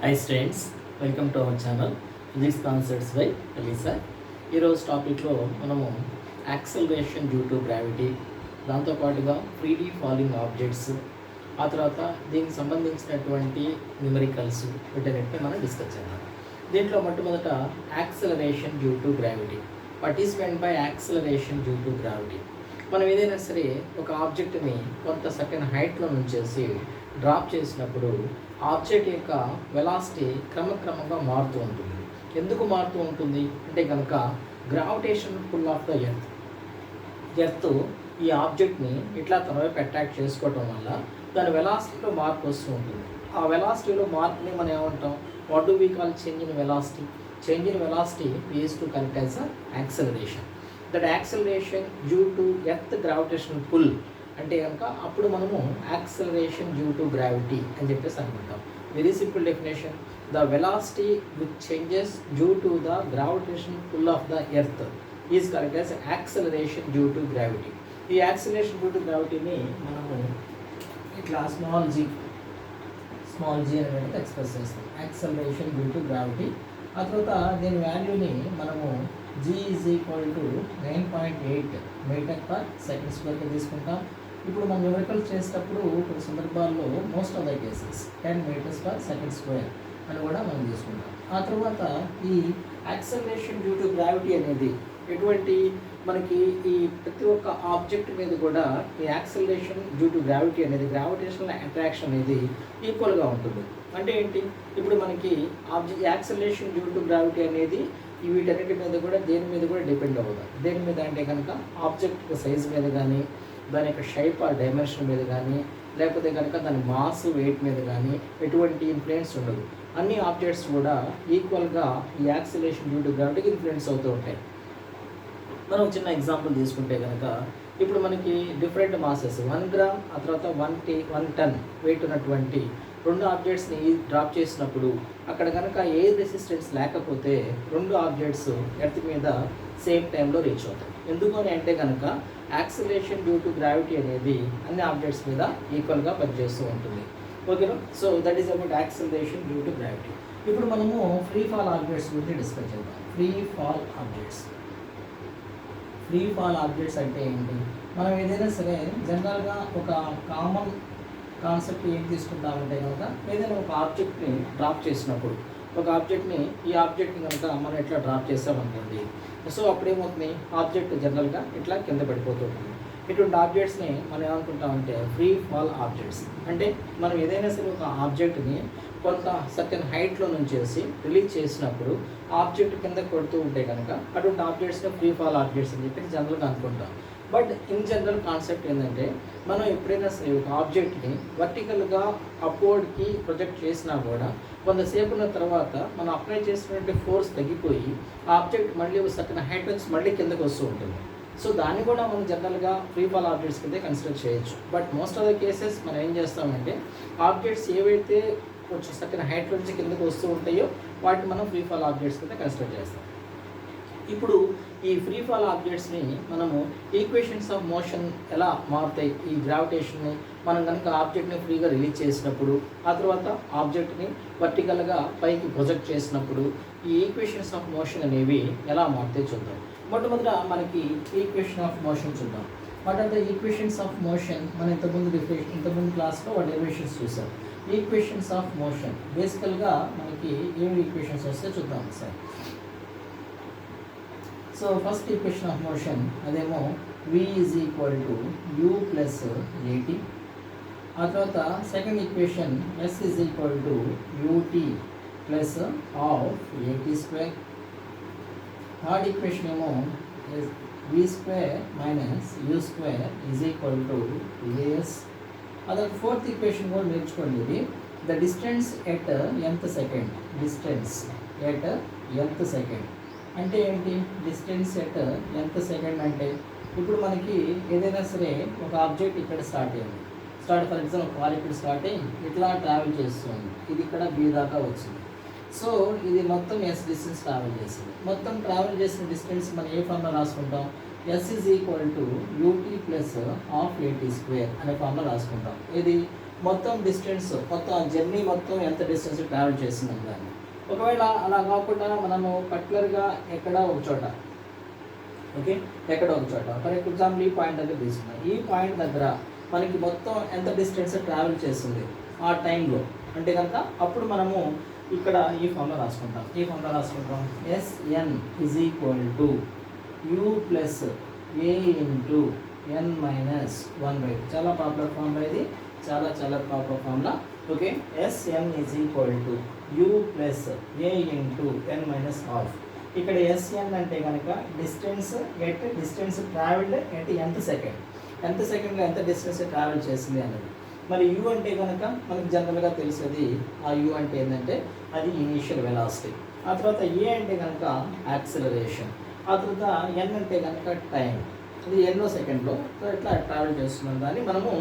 Hi students, welcome to our channel physics concepts by ELISA. ఈరోజు టాపిక్లో మనము acceleration due to gravity, దాంతోపాటుగా freely falling objects, ఆ తర్వాత దీనికి సంబంధించినటువంటి న్యూమరికల్స్ వీటన్నిటిని మనం డిస్కస్ చేద్దాం. దీంట్లో మొట్టమొదట acceleration due to gravity. What is meant by acceleration due to gravity? మనం ఏదైనా సరే ఒక ఆబ్జెక్ట్ని కొంత సర్టెన్ హైట్లో నుంచేసి డ్రాప్ చేసినప్పుడు ఆబ్జెక్ట్ యొక్క వెలాసిటీ క్రమక్రమంగా మారుతూ ఉంటుంది. ఎందుకు మారుతూ ఉంటుంది అంటే కనుక gravitation pull of the earth ఈ ఆబ్జెక్ట్ని ఇట్లా తన వైపు అట్రాక్ట్ చేసుకోవటం వల్ల దాని వెలాసిటీలో మార్పు వస్తూ ఉంటుంది. ఆ వెలాసిటీలో మార్పుని మనం ఏమంటాం? What do we call change in velocity? Change in velocity is to connect as acceleration. That acceleration due to earth gravitational pull అంటే కనుక అప్పుడు మనము యాక్సలరేషన్ డ్యూ టు గ్రావిటీ అని చెప్పేసి అనుకుంటాం. Very simple definition, the velocity which changes due to the gravitation pull of the earth is correct as acceleration due to gravity. ఈ acceleration due to గ్రావిటీని మనము ఇట్లా స్మాల్ జీ అనేది express చేస్తాం, acceleration due to gravity. ఆ తర్వాత దీని వాల్యూని మనము g is equal to 9.8 metre per second స్క్వేర్గా తీసుకుంటాం. ఇప్పుడు మనం న్యూమరికల్ చేసేటప్పుడు కొన్ని సందర్భాల్లో most of the cases 10 metres per second square అని కూడా మనం తీసుకుంటాం. ఆ తర్వాత ఈ యాక్సలరేషన్ డ్యూ టు గ్రావిటీ అనేది ఎటువంటి మనకి ఈ ప్రతి ఒక్క ఆబ్జెక్ట్ మీద కూడా ఈ యాక్సలరేషన్ డ్యూ టు గ్రావిటీ అనేది గ్రావిటేషనల్ అట్రాక్షన్ అనేది ఈక్వల్గా ఉంటుంది. అంటే ఏంటి? ఇప్పుడు మనకి యాక్సలరేషన్ డ్యూ టు గ్రావిటీ అనేది వీటన్నిటి మీద కూడా దేని మీద కూడా డిపెండ్ అవ్వదు. దేని మీద అంటే కనుక ఆబ్జెక్ట్ సైజ్ మీద కానీ, దాని యొక్క షేప్ ఆ డైమెన్షన్ మీద కానీ, లేకపోతే కనుక దాని మాస్ వెయిట్ మీద కానీ ఎటువంటి ఇన్ఫ్లుయెన్స్ ఉండదు. అన్ని ఆబ్జెక్ట్స్ కూడా ఈక్వల్గా ఈ యాక్సలరేషన్ డ్యూ టు గ్రావిటీకి ఇన్ఫ్లుయెన్స్ అవుతూ ఉంటాయి. మనం చిన్న ఎగ్జాంపుల్ తీసుకుంటే కనుక ఇప్పుడు మనకి డిఫరెంట్ మాసెస్ 1 గ్రామ్ ఆ తర్వాత 1 టన్ వెయిట్ ఉన్నటువంటి రెండు ఆబ్జెక్ట్స్ని డ్రాప్ చేసినప్పుడు అక్కడ కనుక ఎయిర్ రెసిస్టెన్స్ లేకపోతే రెండు ఆబ్జెక్ట్స్ ఎర్త్ మీద సేమ్ టైంలో రీచ్ అవుతాయి. ఎందుకని అంటే కనుక యాక్సలరేషన్ డ్యూ టు గ్రావిటీ అనేది అన్ని ఆబ్జెక్ట్స్ మీద ఈక్వల్గా పనిచేస్తూ ఉంటుంది. ఓకేనా? So that is about acceleration due to gravity. ఇప్పుడు మనము ఫ్రీ ఫాల్ ఆబ్జెక్ట్స్ గురించి డిస్కస్ చేద్దాం. ఫ్రీ ఫాల్ ఆబ్జెక్ట్స్ అంటే ఏంటి? మనం ఏదైనా సరే జనరల్గా ఒక కామన్ కాన్సెప్ట్ ఏం తీసుకుంటామంటే కనుక ఏదైనా ఒక ఆబ్జెక్ట్ని డ్రాప్ చేసినప్పుడు ఈ ఆబ్జెక్ట్ని కనుక మనం ఇట్లా డ్రాప్ చేసామనుకోండి, సో అప్పుడు ఏమవుతుంది? ఆబ్జెక్ట్ జనరల్గా ఇట్లా కింద పడిపోతుంది. ఇటువంటి ఆబ్జెక్ట్స్ని మనం ఏమనుకుంటామంటే ఫ్రీ ఫాల్ ఆబ్జెక్ట్స్. అంటే మనం ఏదైనా సరే ఒక ఆబ్జెక్ట్ని కొంత సర్టెన్ హైట్లో నుంచేసి రిలీజ్ చేసినప్పుడు ఆబ్జెక్ట్ కింద కొడుతూ ఉంటే కనుక అటువంటి ఆబ్జెక్ట్స్ని ఫ్రీ ఫాల్ ఆబ్జెక్ట్స్ అని చెప్పి జనరల్గా అనుకుంటాం. బట్ ఇన్ జనరల్ కాన్సెప్ట్ ఏంటంటే మనం ఎప్పుడైనా సరే ఒక ఆబ్జెక్ట్ని వర్టికల్గా అప్వర్డ్కి ప్రొజెక్ట్ చేసినా కూడా కొంతసేపు ఉన్న తర్వాత మనం అప్లై చేసినటువంటి ఫోర్స్ తగ్గిపోయి ఆ ఆబ్జెక్ట్ మళ్ళీ సర్టెన్ హైట్ నుంచి మళ్ళీ కిందకు వస్తూ ఉంటుంది. సో దాన్ని కూడా మనం జనరల్గా ఫ్రీ ఫాల్ ఆబ్జెక్ట్స్ కింద కన్సిడర్ చేయొచ్చు. But most of the cases మనం ఏం చేస్తామంటే ఆబ్జెక్ట్స్ ఏవైతే కొంచెం సర్టెన్ హైట్ నుంచి కిందకు వస్తూ ఉంటాయో వాటిని మనం ఫ్రీ ఫాల్ ఆబ్జెక్ట్స్ కింద కన్సిడర్ చేస్తాం. ఇప్పుడు ఈ ఫ్రీ ఫాల్ ఆబ్జెక్ట్స్ని మనము ఈక్వేషన్స్ ఆఫ్ మోషన్ ఎలా మారుతాయి? ఈ గ్రావిటేషన్ని మనం కనుక ఆబ్జెక్ట్ని ఫ్రీగా రిలీజ్ చేసినప్పుడు, ఆ తర్వాత ఆబ్జెక్ట్ని వర్టికల్గా పైకి ప్రొజెక్ట్ చేసినప్పుడు ఈ ఈక్వేషన్స్ ఆఫ్ మోషన్ అనేవి ఎలా మారుతాయి చూద్దాం. మొట్టమొదట మనకి ఈక్వేషన్ ఆఫ్ మోషన్ చూద్దాం. What are the equations of motion? మనం ఇంతకుముందు క్లాస్లో వాటి డెరివేషన్స్ చూసాం. ఈక్వేషన్స్ ఆఫ్ మోషన్ బేసికల్గా మనకి ఏమి ఈక్వేషన్స్ వస్తే చూద్దాం sir. So first equation of motion అదేమో v is equal to u plus at. ఆ తర్వాత second equation s is equal to ut plus of at square. Third equation ఏమో v square minus u square is equal to as. అదే fourth equation కూడా నేర్చుకోండి. ఇది the distance at nth second అంటే ఏంటి? Distance at nth second అంటే ఇప్పుడు మనకి ఏదైనా సరే ఒక ఆబ్జెక్ట్ ఇక్కడ స్టార్ట్ ఫర్ ఎగ్జాంపుల్ కార్ ఇక్కడ స్టార్ట్ అయ్యి ఇట్లా ట్రావెల్ చేస్తుంది. ఇది ఇక్కడ బి దాకా వచ్చింది. సో ఇది మొత్తం s డిస్టెన్స్ ట్రావెల్ చేసింది. మొత్తం ట్రావెల్ చేసిన డిస్టెన్స్ మనం ఏ ఫార్ములా రాసుకుంటాం? s is equal to ut plus of at square అనే ఫార్ములా రాసుకుంటాం. ఇది మొత్తం డిస్టెన్స్, మొత్తం జర్నీ మొత్తం ఎంత డిస్టెన్స్ ట్రావెల్ చేసిందని దాన్ని. ఒకవేళ అలా కాకుండా మనము పర్టికులర్గా ఎక్కడో ఒక చోట, ఓకే, ఎక్కడో ఒక చోట ఫర్ ఎగ్జాంపుల్ ఈ పాయింట్ దగ్గర తీసుకున్నాం. ఈ పాయింట్ దగ్గర మనకి మొత్తం ఎంత డిస్టెన్స్ ట్రావెల్ చేస్తుంది ఆ టైంలో అంటే కనుక అప్పుడు మనము ఇక్కడ ఈ ఫార్ములా రాసుకుంటాం. S N is equal to U plus A into N minus 1/2. చాలా పాపులర్ ఫార్ములా ఇది, చాలా popular formula. Okay, S N is equal to U plus A into N minus half. ఇక్కడ ఎస్ఎన్ అంటే కనుక డిస్టెన్స్ ట్రావెల్డ్ ఎట్ ఎంత సెకండ్లో ఎంత డిస్టెన్స్ ట్రావెల్ చేసింది అన్నది. మరి యూ అంటే కనుక మనకి జనరల్గా తెలిసేది ఆ యూ అంటే ఏంటంటే అది ఇనీషియల్ వెలాసిటీ. ఆ తర్వాత ఏ అంటే కనుక యాక్సిలరేషన్. ఆ తర్వాత ఎన్ అంటే కనుక టైం, అది ఎన్నో సెకండ్లో ఎట్లా ట్రావెల్ చేస్తున్నాం దాన్ని మనము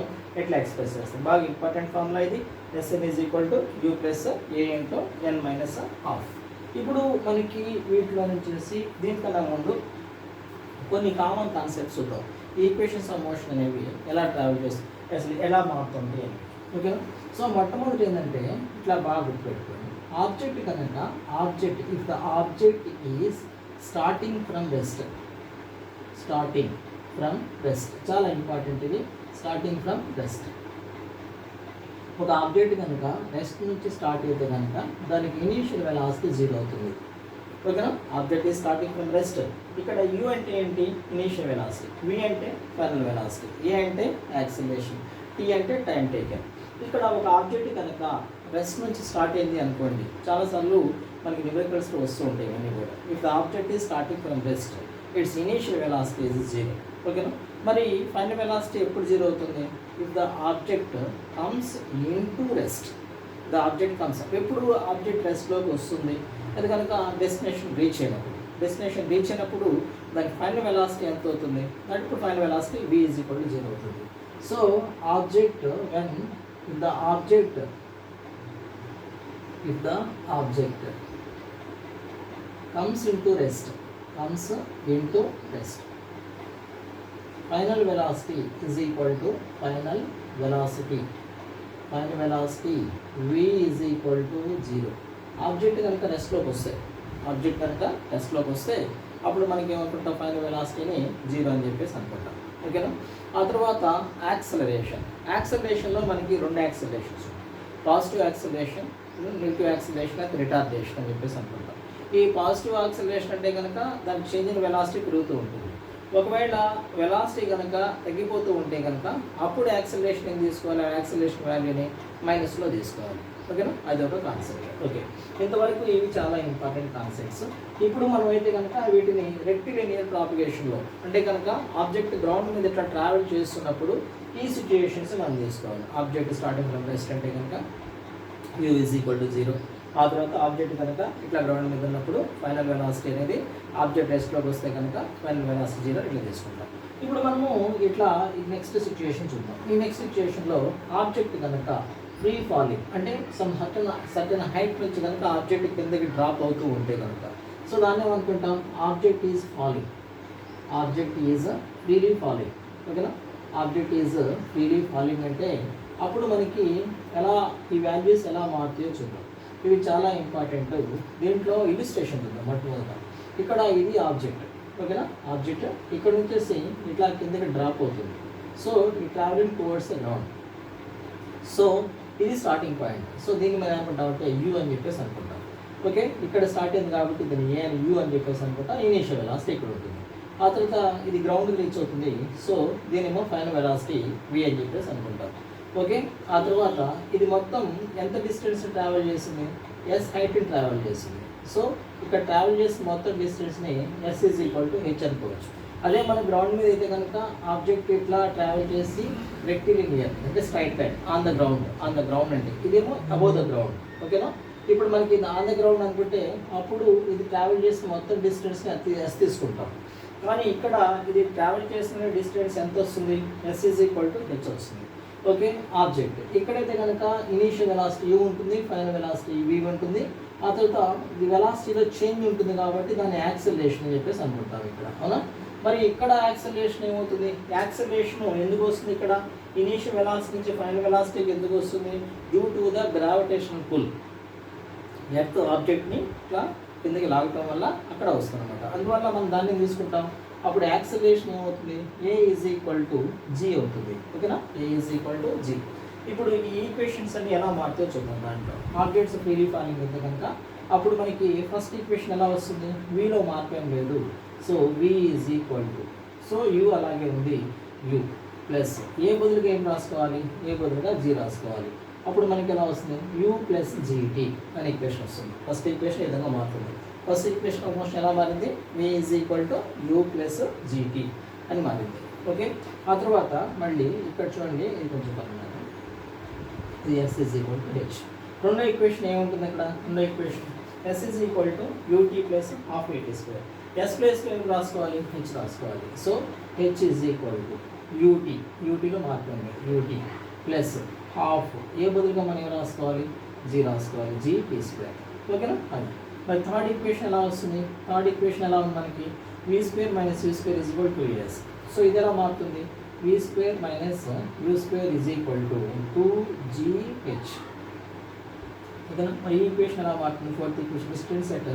ఎట్లా ఎక్స్ప్రెస్ చేస్తాం. బాగా ఇంపార్టెంట్ ఫార్ములా ఇది. S N is equal to U plus A into N minus half. ఇప్పుడు మనకి వీటిలో నుంచి దీనికన్నా ముందు కొన్ని కామన్ కాన్సెప్ట్స్ చూద్దాం. ఈ ఈక్వేషన్స్ ఆఫ్ మోషన్ అనేవి ఎలా ట్రావెల్ చేస్తాయి, అసలు ఎలా మారుతుంది అని. ఓకేనా? సో మొట్టమొదటి ఏంటంటే ఇట్లా బాగా గుర్తుపెట్టుకోండి. ఆబ్జెక్ట్ కనుక if the object is starting from rest, చాలా ఇంపార్టెంట్ ఇది. స్టార్టింగ్ ఫ్రమ్ రెస్ట్, ఒక ఆబ్జెక్ట్ కనుక రెస్ట్ నుంచి స్టార్ట్ అయితే కనుక దానికి ఇనీషియల్ వెలాసిటీ 0 అవుతుంది. ఓకేనా? Object is starting from rest. ఇక్కడ యూ అంటే ఏంటి? Initial velocity. వి అంటే ఫైనల్ వెలాసిటీ. ఏ అంటే యాక్సిలరేషన్. టీ అంటే టైం టేకెన్. ఇక్కడ ఒక ఆబ్జెక్ట్ కనుక రెస్ట్ నుంచి స్టార్ట్ అయింది అనుకోండి, చాలాసార్లు మనకి న్యూమరికల్స్లో వస్తూ ఉంటాయి ఇవన్నీ కూడా. If the object is starting from rest it's initial velocity is 0. ఓకేనా? మరి ఫైనల్ వెలాసిటీ ఎప్పుడు 0 అవుతుంది? If the object comes in to rest. The object comes ఎప్పుడు ఆబ్జెక్ట్ రెస్ట్లోకి వస్తుంది, అది కనుక డెస్టినేషన్ రీచ్ అయినప్పుడు దానికి ఫైనల్ వెలాసిటీ ఎంత అవుతుంది? దానికి final velocity v is equal to 0 అవుతుంది. So object if the object comes into rest, final velocity is equal to final velocity v is equal to 0. Object కనుక రెస్ట్లోకి వస్తే అప్పుడు మనకి ఏమనుకుంటాం? ఫైనల్ వెలాసిటీని 0 అని చెప్పేసి అనుకుంటాం. ఓకేనా? ఆ తర్వాత యాక్సలరేషన్లో మనకి 2 accelerations, positive acceleration, negative acceleration, అయితే రిటార్డేషన్ అని చెప్పేసి అనుకుంటాం. ఈ పాజిటివ్ యాక్సలరేషన్ అంటే కనుక దానికి చేంజ్ ఇన్ వెలాసిటీ పెరుగుతూ ఉంటుంది. ఒకవేళ వెలాసిటీ కనుక తగ్గిపోతూ ఉంటే కనుక అప్పుడు యాక్సలరేషన్ ఏం తీసుకోవాలి? యాక్సలరేషన్ వాల్యూని మైనస్లో తీసుకోవాలి. ఓకేనా? అది ఒక కాన్సెప్ట్. ఓకే, ఇంతవరకు ఇవి చాలా ఇంపార్టెంట్ కాన్సెప్ట్స్. ఇప్పుడు మనం అయితే కనుక వీటిని రెక్టిలినియర్ ప్రాపగేషన్లో అంటే కనుక ఆబ్జెక్ట్ గ్రౌండ్ మీద ఇట్లా ట్రావెల్ చేస్తున్నప్పుడు ఈ సిచ్యుయేషన్స్ మనం తీసుకోవాలి. ఆబ్జెక్ట్ స్టార్టింగ్ ఫ్రమ్ రెస్ట్ అంటే కనుక u ఈజ్ ఈక్వల్ టు 0. ఆ తర్వాత ఆబ్జెక్ట్ కనుక ఇట్లా గ్రౌండ్ మీద ఉన్నప్పుడు ఫైనల్ వెలాసిటీ అనేది ఆబ్జెక్ట్ రెస్ట్లోకి వస్తే కనుక ఫైనల్ వెలాసిటీ 0 ఇట్లా తీసుకుంటాం. ఇప్పుడు మనము ఇట్లా నెక్స్ట్ సిచ్యుయేషన్ చూద్దాం. ఈ నెక్స్ట్ సిచ్యుయేషన్లో ఆబ్జెక్ట్ కనుక ఫ్రీ ఫాలింగ్ అంటే సర్టన్ హైట్ నుంచి కనుక ఆబ్జెక్ట్ కిందకి డ్రాప్ అవుతూ ఉంటే కనుక సో దాన్ని ఏమనుకుంటాం? Object is freely falling. ఓకేనా? ఆబ్జెక్ట్ ఈజ్ ఫ్రీలీ ఫాలింగ్ అంటే అప్పుడు మనకి ఎలా ఈ వాల్యూస్ ఎలా మారుతాయో చూద్దాం. ఇవి చాలా ఇంపార్టెంట్. దీంట్లో ఇలిస్ట్రేషన్ చూద్దాం. మొట్టమొదట ఇక్కడ ఇది ఆబ్జెక్ట్. ఓకేనా? ఆబ్జెక్ట్ ఇక్కడ నుంచేసి ఇట్లా కిందకి డ్రాప్ అవుతుంది. సో ఈ travelling towards the ground. So ఇది స్టార్టింగ్ పాయింట్. సో దీన్ని మనం ఏమనుకుంటాం అంటే యూ అని చెప్పేసి అనుకుంటాం. ఓకే, ఇక్కడ స్టార్ట్ అయింది కాబట్టి దీన్ని ఏ అని యూ అని చెప్పేసి అనుకుంటాం. ఇనీషియల్ వెలాసిటీ ఇక్కడ ఉంటుంది. ఆ తర్వాత ఇది గ్రౌండ్కి రీచ్ అవుతుంది. సో దీనేమో ఫైనల్ వెలాసిటీ వి అని చెప్పేసి అనుకుంటాం. ఓకే, ఆ తర్వాత ఇది మొత్తం ఎంత డిస్టెన్స్ ట్రావెల్ చేసింది? ఎస్ హైట్ని ట్రావెల్ చేసింది. సో ఇక్కడ ట్రావెల్ చేసిన మొత్తం డిస్టెన్స్ని S is equal to H అనుకోవచ్చు. అదే మన గ్రౌండ్ మీద అయితే కనుక ఆబ్జెక్ట్ ఇట్లా ట్రావెల్ చేసి రెక్టిలినియర్ అంటే straight line on the ground అంటే ఇదేమో అబోవ్ ద గ్రౌండ్. ఓకేనా? ఇప్పుడు మనకి ఇది ఆన్ ద గ్రౌండ్ అనుకుంటే అప్పుడు ఇది ట్రావెల్ చేసిన మొత్తం డిస్టెన్స్ని ఎస్ తీసుకుంటాం. కానీ ఇక్కడ ఇది ట్రావెల్ చేసిన డిస్టెన్స్ ఎంత వస్తుంది? S is equal to H వస్తుంది. ఓకే, ఆబ్జెక్ట్ ఇక్కడైతే కనుక ఇనీషియల్ వెలాసిటీ యూ ఉంటుంది, ఫైనల్ వెలాసిటీ వి ఉంటుంది. ఆ తర్వాత ఇది వెలాసిటీలో చేంజ్ ఉంటుంది కాబట్టి దాన్ని యాక్సిలరేషన్ అని చెప్పేసి అనుకుంటాం ఇక్కడ. అవునా? మరి ఇక్కడ యాక్సలరేషన్ ఏమవుతుంది? యాక్సలరేషన్ ఎందుకు వస్తుంది? ఇక్కడ ఇనీషియల్ వెలాసిటీ నుంచి ఫైనల్ వెలాసిటీకి ఎందుకు వస్తుంది? Due to the gravitational pull. Earth ఆబ్జెక్ట్ని ఇట్లా కిందకి లాగటం వల్ల అక్కడ వస్తుంది అనమాట. అందువల్ల మనం దాన్ని తీసుకుంటాం. అప్పుడు యాక్సలరేషన్ ఏమవుతుంది? ఏ ఈజ్ ఈక్వల్ టు జీ అవుతుంది. ఓకేనా? ఏ ఈజ్ ఈక్వల్ టు జీ. ఇప్పుడు ఈ ఈక్వేషన్స్ అన్ని ఎలా మారుతాయో చూద్దాం. దాంట్లో ఆబ్జెక్ట్స్ ఫ్రీలీ ఫాలింగ్ అయితే కనుక అప్పుడు మనకి ఫస్ట్ ఈక్వేషన్ ఎలా వస్తుంది? వీలో మార్పు ఏం లేదు. So V is equal to, so U అలాగే ఉంది, యూ ప్లస్ ఏ బదులుగా ఏం రాసుకోవాలి? ఏ బదులుగా జీ రాసుకోవాలి. అప్పుడు మనకి ఎలా వస్తుంది? యూ ప్లస్ జీటీ అనే ఈక్వేషన్ వస్తుంది. ఫస్ట్ ఈక్వేషన్ ఈ విధంగా మారుతుంది. ఫస్ట్ ఈక్వేషన్ ఆఫ్ మోషన్ ఎలా మారింది? V is equal to U plus G T అని మారింది. ఓకే, ఆ తర్వాత మళ్ళీ ఇక్కడ చూడండి, ఇది కొంచెం పర్లేదు, ఇది S is equal to H. రెండో ఈక్వేషన్ ఏముంటుంది అక్కడ? రెండో equation S is equal to U T plus half A T square. S ప్లేస్లో ఏం రాసుకోవాలి? హెచ్ రాసుకోవాలి. So H is equal to U T, యూటీలో మార్పుంది, యూటీ ప్లస్ హాఫ్ ఏ బదులుగా మనం ఏం రాసుకోవాలి? జీ రాసుకోవాలి, జీ టీ స్క్వేర్. ఓకేనా? అది మరి థర్డ్ ఈక్వేషన్ ఎలా వస్తుంది? థర్డ్ ఈక్వేషన్ ఎలా ఉంది మనకి? V square minus U square is equal to S. So ఇది ఎలా మారుతుంది? V square minus U square is equal to 2gh. ఓకేనా? మరి ఈ ఈక్వేషన్ ఎలా మారుతుంది? Fourth equation distance at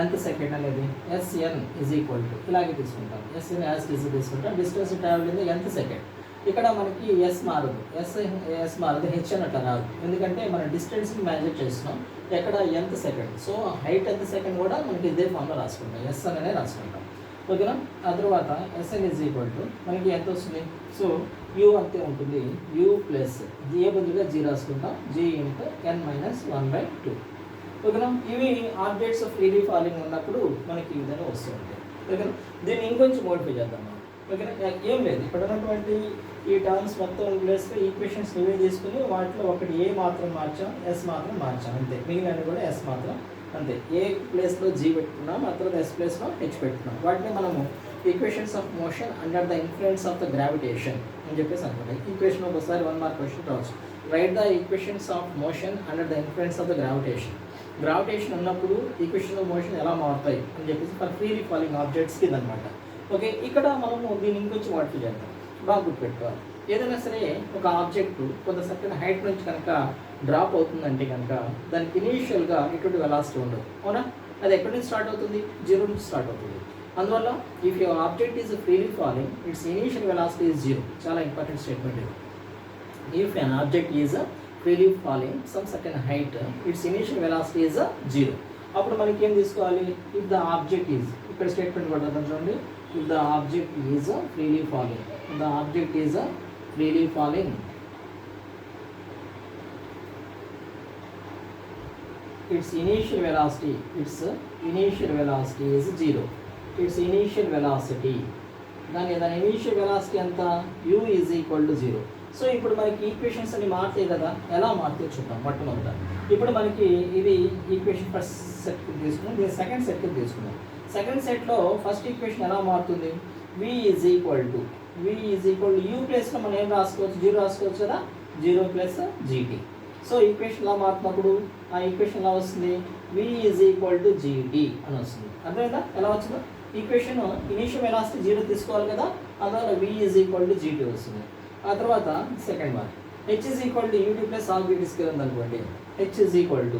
nth second అనేది ఎస్ఎన్ ఈజ్ ఈక్వల్ టు ఇలాగే తీసుకుంటాం. ఎస్ఎన్ యాజ్ ఈజీ తీసుకుంటాం. Distance travel in nth second. ఇక్కడ మనకి ఎస్ మారదు, ఎస్ మారదు, హెచ్ అని అట్లా రాదు. ఎందుకంటే మనం డిస్టెన్స్ని మెజర్ చేస్తున్నాం. ఎక్కడ? nth second. So height nth second కూడా మనకి ఇదే ఫామ్లో రాసుకుంటాం, ఎస్ అనే రాసుకుంటాం. ఓకేనా? ఆ తర్వాత ఎస్ఎన్ ఈజ్ ఈక్వల్ టు మనకి ఎంత వస్తుంది? సో యూ అంతే ఉంటుంది, యూ ప్లస్ ఏ బదులుగా జీ రాసుకుంటాం, జీ ఇంటూ ఎన్ మైనస్ 1/2. ఓకేనా? ఇవి ఆబ్జెక్ట్స్ ఫ్రీలీ ఫాలింగ్ ఉన్నప్పుడు మనకి ఈ విధంగా వస్తూ ఉంటాయి. ఓకేనా? దీన్ని ఇంకొంచెం మోడిఫై చేద్దాం మనం. ఓకేనా? ఏం లేదు, ఇక్కడ ఉన్నటువంటి ఈ టర్మ్స్ మొత్తం ప్లేస్లో ఈక్వేషన్స్ ఇవే తీసుకుని వాటిలో ఒకటి ఏ మాత్రం మార్చాం, ఎస్ మాత్రం మార్చాం, అంతే. మిగిలినవి కూడా ఎస్ మాత్రం, అంతే. ఏ ప్లేస్లో జీ పెట్టుకున్నాం, ఆ తర్వాత ఎస్ ప్లేస్లో హెచ్ పెట్టుకున్నాం. వాటిని మనము equations of motion under the influence of the gravitation అని చెప్పేసి అనుకుంటాం. ఈక్వేషన్ ఒకసారి 1 మార్క్ క్వశ్చన్ రావచ్చు. Right the equations of motion under the influence of the gravitation. Gravitation ఉన్నప్పుడు ఈక్వేషన్ ఆఫ్ మోషన్ ఎలా మారుతాయి అని చెప్పేసి ఫర్ ఫ్రీలీ ఫాలింగ్ ఆబ్జెక్ట్స్కి ఇదనమాట. ఓకే, ఇక్కడ మనము దీన్ని ఇంకొంచెం మోడిఫై చేద్దాం. బాగా గుర్తుపెట్టుకోవాలి. ఏదైనా సరే ఒక ఆబ్జెక్టు కొంత సర్టెన్ హైట్ నుంచి కనుక డ్రాప్ అవుతుందంటే కనుక దానికి ఇనీషియల్గా ఎటువంటి వెలాసిటీ ఉండదు, అవునా? అది ఎక్కడి నుంచి స్టార్ట్ అవుతుంది? 0 నుంచి స్టార్ట్ అవుతుంది. అందువల్ల if your object is freely falling, it's initial velocity is 0. చాలా ఇంపార్టెంట్ స్టేట్మెంట్ ఇది. If an object is freely falling some certain height, it's initial velocity is 0. అప్పుడు మనకి ఏం తీసుకోవాలి? ఇఫ్ ద ఆబ్జెక్ట్ ఈజ్, ఇక్కడ స్టేట్మెంట్ పడుతుంది చూడండి, if the object is freely falling, the object is freely falling, its initial velocity is 0. Its initial velocity, దాని initial velocity ఎంత? u is equal to 0. So ఇప్పుడు మనకి ఈక్వేషన్స్ అన్ని మారుతాయి కదా, ఎలా మారుతాయో చూద్దాం మొట్టమొదట. ఇప్పుడు మనకి ఇది ఈక్వేషన్ ఫస్ట్ సెట్కి తీసుకున్నాం, దీని సెకండ్ సెట్కి తీసుకున్నాం. సెకండ్ సెట్లో ఫస్ట్ ఈక్వేషన్ ఎలా మారుతుంది? v is equal to u ప్లేస్లో మనం ఏం రాసుకోవచ్చు? 0 రాసుకోవచ్చు కదా, 0 ప్లస్ gt. సో ఈక్వేషన్ ఎలా మారుతున్నప్పుడు ఆ ఈక్వేషన్ ఎలా వస్తుంది? v is equal to gt అని వస్తుంది. అర్థమైందా ఎలా వచ్చిందో? ఈక్వేషన్ ఇనీషియల్ వెలాసిటీ 0 తీసుకోవాలి కదా, అందువల్ల v is equal to gt వస్తుంది. ఆ తర్వాత second one h is equal to ut plus half gt square ఉందనుకోండి. h is equal to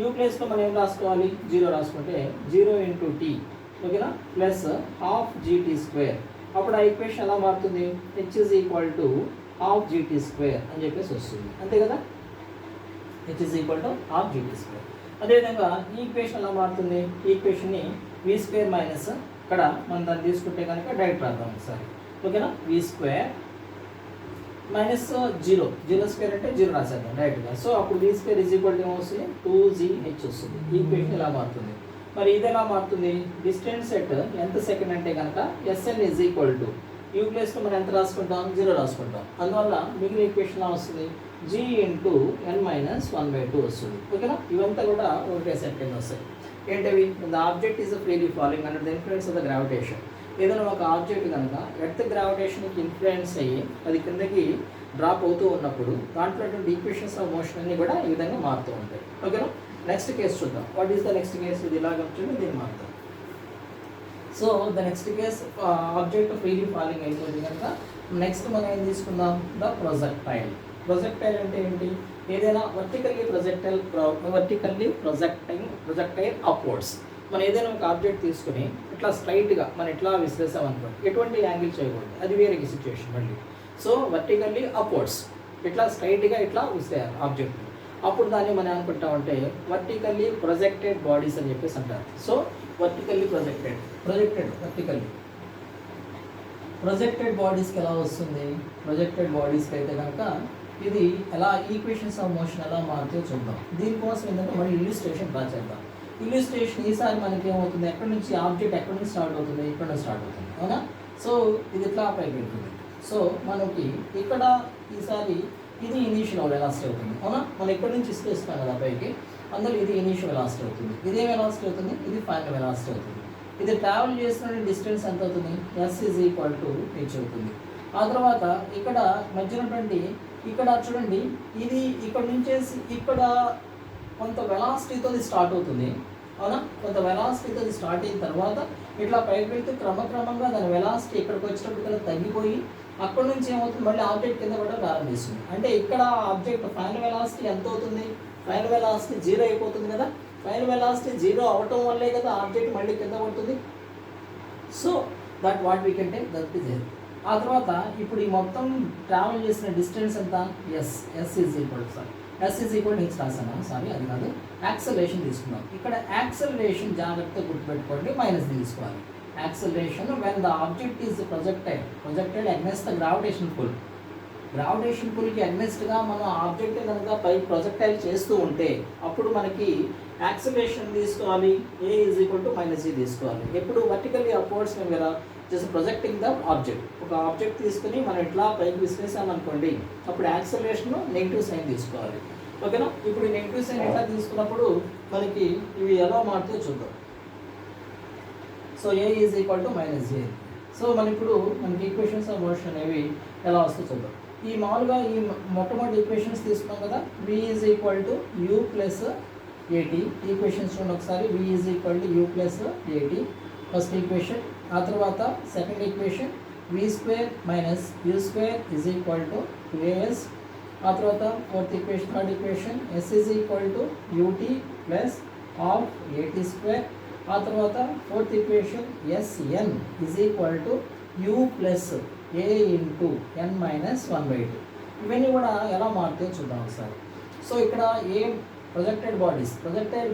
u ప్లేస్లో మనం ఏం రాసుకోవాలి? 0 రాసుకుంటే 0 ఇంటూ t, ఓకేనా, ప్లస్ హాఫ్ gt స్క్వేర్. అప్పుడు ఆ ఈక్వేషన్ ఎలా మారుతుంది? h is equal to half gt square అని చెప్పేసి వస్తుంది, అంతే కదా. h is equal to half gt square. అదేవిధంగా ఈ ఈక్వేషన్ ఎలా మారుతుంది? ఈ ఈక్వేషన్ని v స్క్వేర్ మైనస్, ఇక్కడ మనం దాన్ని తీసుకుంటే కనుక డైరెక్ట్ రాద్దాం ఒకసారి, ఓకేనా. v స్క్వేర్ మైనస్ 0 స్క్వేర్ అంటే 0 రాసేద్దాం డైరెక్ట్గా. సో అప్పుడు v square is equal to ఏమొస్తుంది? 2gh వస్తుంది. ఈ ఈక్వేషన్ ఎలా మారుతుంది? మరి ఇది ఎలా మారుతుంది? డిస్టెన్స్ ఎట్ nth సెకండ్ అంటే కనుక S N is equal to U ప్లేస్లో మనం ఎంత రాసుకుంటాం? 0 రాసుకుంటాం. అందువల్ల మిగిలిన ఈక్వేషన్ ఎలా వస్తుంది? g ఇంటూ n మైనస్ 1/2 వస్తుంది, ఓకేనా. ఇవంతా కూడా ఒకటే సెట్ కింద వస్తాయి. ఏంటవి? The object is freely falling under the influence of the gravitation. ఏదైనా ఒక ఆబ్జెక్ట్ కనుక ఎర్త్ గ్రావిటేషన్కి ఇన్ఫ్లుయెన్స్ అయ్యి అది కిందకి డ్రాప్ అవుతూ ఉన్నప్పుడు దాంట్లో ఈక్వేషన్స్ ఆఫ్ మోషన్ అన్ని కూడా ఈ విధంగా మారుతూ ఉంటాయి, ఓకేనా. నెక్స్ట్ కేసు చూద్దాం. What is the next case? ఇది ఇలాగ చూడండి, దీన్ని మారుతాం. So the next case object freely falling అయిపోయింది కనుక నెక్స్ట్ మనం ఏం తీసుకుందాం, ద ప్రొజెక్టైల్. ప్రొజెక్టైల్ అంటే ఏంటి, ఏదైనా వర్టికల్లీ ప్రొజెక్టైల్ అప్వర్డ్స్. మనం ఏదైనా ఒక ఆబ్జెక్ట్ తీసుకుని ఇట్లా స్ట్రైట్గా మనం ఇట్లా విసిరేసాం అనుకోండి, ఎటువంటి యాంగిల్ చేయకూడదు, అది వేరే సిచ్యువేషన్ మళ్ళీ. సో వర్టికల్లీ అప్వర్డ్స్ ఇట్లా స్ట్రైట్గా ఇట్లా విసిరేయాలి ఆబ్జెక్ట్. అప్పుడు దాన్ని మనం అనుకుంటామంటే వర్టికల్లీ ప్రొజెక్టెడ్ బాడీస్ అని చెప్పేసి అంటారు. సో వర్టికల్లీ ప్రొజెక్టెడ్ బాడీస్కి ఎలా వస్తుంది, ప్రొజెక్టెడ్ బాడీస్కి అయితే కనుక ఇది ఎలా ఈక్వేషన్స్ ఆఫ్ మోషన్ ఎలా మారుతుందో చూద్దాం. దీనికోసం ఏంటంటే మరి ఇల్యూస్ట్రేషన్ డ్రా చేద్దాం. ఇల్యూస్ట్రేషన్ ఈసారి మనకి ఏమవుతుంది, ఎక్కడి నుంచి ఆబ్జెక్ట్ ఎక్కడి నుంచి స్టార్ట్ అవుతుంది, ఇక్కడ నుంచి స్టార్ట్ అవుతుంది, అవునా. సో ఇది ఇట్లా పైకి వెళ్తుంది. సో మనకి ఇక్కడ ఈసారి ఇది ఇనీషియల్ వెలాసిటీ అవుతుంది, అవునా. మనం ఇక్కడ నుంచి ఇస్తున్నాం కదా పైకి, అందులో ఇది ఇనీషియల్ వెలాసిటీ అవుతుంది. ఇదే వెలాసిటీ అవుతుంది, ఇది ఫైనల్ వెలాసిటీ అవుతుంది. ఇది ట్రావెల్ చేసిన డిస్టెన్స్ ఎంత అవుతుంది, s = h అవుతుంది. ఆ తర్వాత ఇక్కడ మధ్యనటువంటి ఇక్కడ చూడండి, ఇది ఇక్కడ నుంచేసి ఇక్కడ కొంత వెలాసిటీతో స్టార్ట్ అవుతుంది, అవునా. కొంత వెలాసిటీతో స్టార్ట్ అయిన తర్వాత ఇట్లా పైకి వెళ్తూ క్రమక్రమంగా దాని వెలాసిటీ ఇక్కడికి వచ్చినప్పుడు తగ్గిపోయి అక్కడ నుంచి ఏమవుతుంది, మళ్ళీ ఆబ్జెక్ట్ కింద పడడం ప్రారంభిస్తుంది. అంటే ఇక్కడ ఆబ్జెక్ట్ ఫైనల్ వెలాసిటీ ఎంత అవుతుంది, ఫైనల్ వెలాసిటీ 0 అయిపోతుంది కదా. ఫైనల్ వెలాసిటీ 0 అవటం వల్లే కదా ఆబ్జెక్ట్ మళ్ళీ కింద పడుతుంది. So that what we can take that is 0. ఆ తర్వాత ఇప్పుడు ఈ మొత్తం ట్రావెల్ చేసిన డిస్టెన్స్ ఎంత, s నెక్స్ట్ రాసాను, సారీ అది కాదు, యాక్సలరేషన్ తీసుకున్నాం. ఇక్కడ యాక్సలరేషన్ జాగ్రత్తగా గుర్తుపెట్టుకోండి, మైనస్ తీసుకోవాలి. Acceleration when the object is projected against the gravitation పుల్కి అగ్నెస్ట్గా మనం ఆబ్జెక్ట్ కనుక పై ప్రొజెక్టైల్ చేస్తూ ఉంటే అప్పుడు మనకి యాక్సలరేషన్ తీసుకోవాలి, a = -g తీసుకోవాలి. ఎప్పుడు వర్టికల్లీ అప్వర్డ్స్ మేము కదా జస్ట్ ప్రొజెక్టింగ్ ద ఆబ్జెక్ట్. ఒక ఆబ్జెక్ట్ తీసుకుని మనం ఇట్లా పైకి విసిరేసామనుకోండి, అప్పుడు యాక్సలరేషన్ నెగిటివ్ సైన్ తీసుకోవాలి, ఓకేనా. ఇప్పుడు నెగిటివ్ సైన్ ఎట్లా తీసుకున్నప్పుడు మనకి ఇవి ఎలా మారుతాయో చూద్దాం. So a = -j. సో మనకి ఈక్వేషన్స్ ఆఫ్ మోషన్ అనేవి ఎలా వస్తాయో చూద్దాం. ఈ మామూలుగా ఈ మొట్టమొదటి ఈక్వేషన్స్ తీసుకున్నాం కదా, v = u + at. ఈక్వేషన్స్ చూడండి ఒకసారి, v = u + at first equation. ఆ తర్వాత second equation v² - u² = 2as. ఆ తర్వాత fourth equation, third equation s = ut + half at². ఆ తర్వాత fourth equation sn = u + a × n - 1/2. ఇవన్నీ కూడా ఎలా మారుతాయో చూద్దాం ఒకసారి. సో ఇక్కడ ఏ ప్రొజెక్టైల్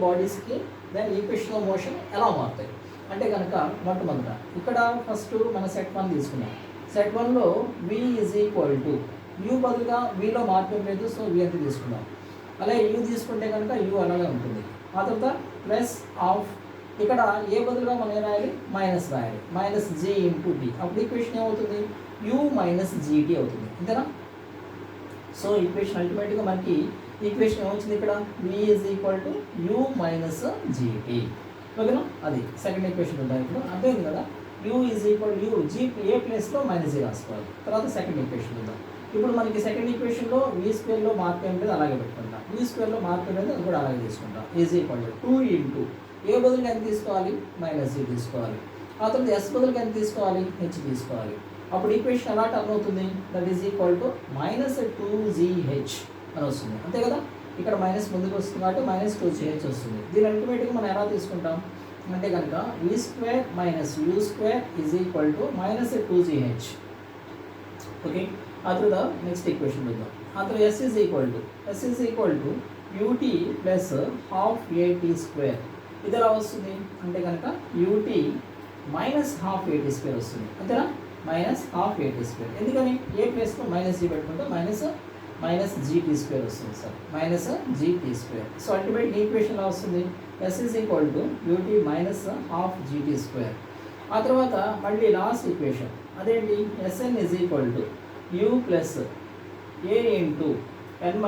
బాడీస్కి దాని ఈక్వేషన్ ఆఫ్ మోషన్ ఎలా మారుతాయి అంటే కనుక మొట్టమొదట ఇక్కడ ఫస్ట్ మన సెట్ 1 తీసుకున్నాం. సెట్ 1లో v = u బదులుగా vలో మార్పు ఏం లేదు, సో v అంత తీసుకున్నాం. అలాగే u తీసుకుంటే కనుక u అలాగే ఉంటుంది. ఆ తర్వాత ప్లస్ ఆఫ్ ఇక్కడ ఏ బదులుగా మనం ఏం రాయాలి, మైనస్ రాయాలి, -g × t. అప్పుడు ఈక్వేషన్ ఏమవుతుంది, u - gt అవుతుంది, అంతేనా. సో ఈక్వేషన్ అల్టిమేట్గా మనకి ఈక్వేషన్ ఏమొచ్చింది ఇక్కడ, v = u - gt, ఓకేనా. అది సెకండ్ ఈక్వేషన్ ఉంటుంది. ఇప్పుడు అర్థమైంది కదా, u = g ఏ ప్లేస్లో -g రాసుకోవాలి. తర్వాత సెకండ్ ఈక్వేషన్ ఉందాం. ఇప్పుడు మనకి సెకండ్ ఈక్వేషన్లో v² మార్పు ఏం లేదు, అలాగే పెట్టుకుంటాం. v² మార్పు లేదు, అది కూడా అలాగే తీసుకుంటాం. = 2 × ఏ బదులుగా ఎంత తీసుకోవాలి, -g తీసుకోవాలి. ఆ తర్వాత s బదులుగా ఎంత తీసుకోవాలి, h తీసుకోవాలి. అప్పుడు ఈక్వేషన్ ఎలా టర్న్ అవుతుంది, that is equal to -2gh అని వస్తుంది, అంతే కదా. ఇక్కడ మైనస్ ముందుకు వస్తుంది కాబట్టి -2gh వస్తుంది. దీని అల్టిమేట్గా మనం ఎలా తీసుకుంటాం అంటే కనుక v² - u² = -2gh, ఓకే. ఆ తర్వాత నెక్స్ట్ ఈక్వేషన్ చూద్దాం. ఆ తర్వాత s = ut + half at². ఇది ఎలా వస్తుంది అంటే కనుక ut - half at² వస్తుంది, అంతేనా. -half at². ఎందుకని ఏ ప్లేస్లో -g పెట్టుకుంటే -gt² వస్తుంది sir, -gt². So ultimate equation ఎలా వస్తుంది, s = ut - half gt². ఆ తర్వాత మళ్ళీ లాస్ట్ ఈక్వేషన్ అదేంటి, sn = u + a ×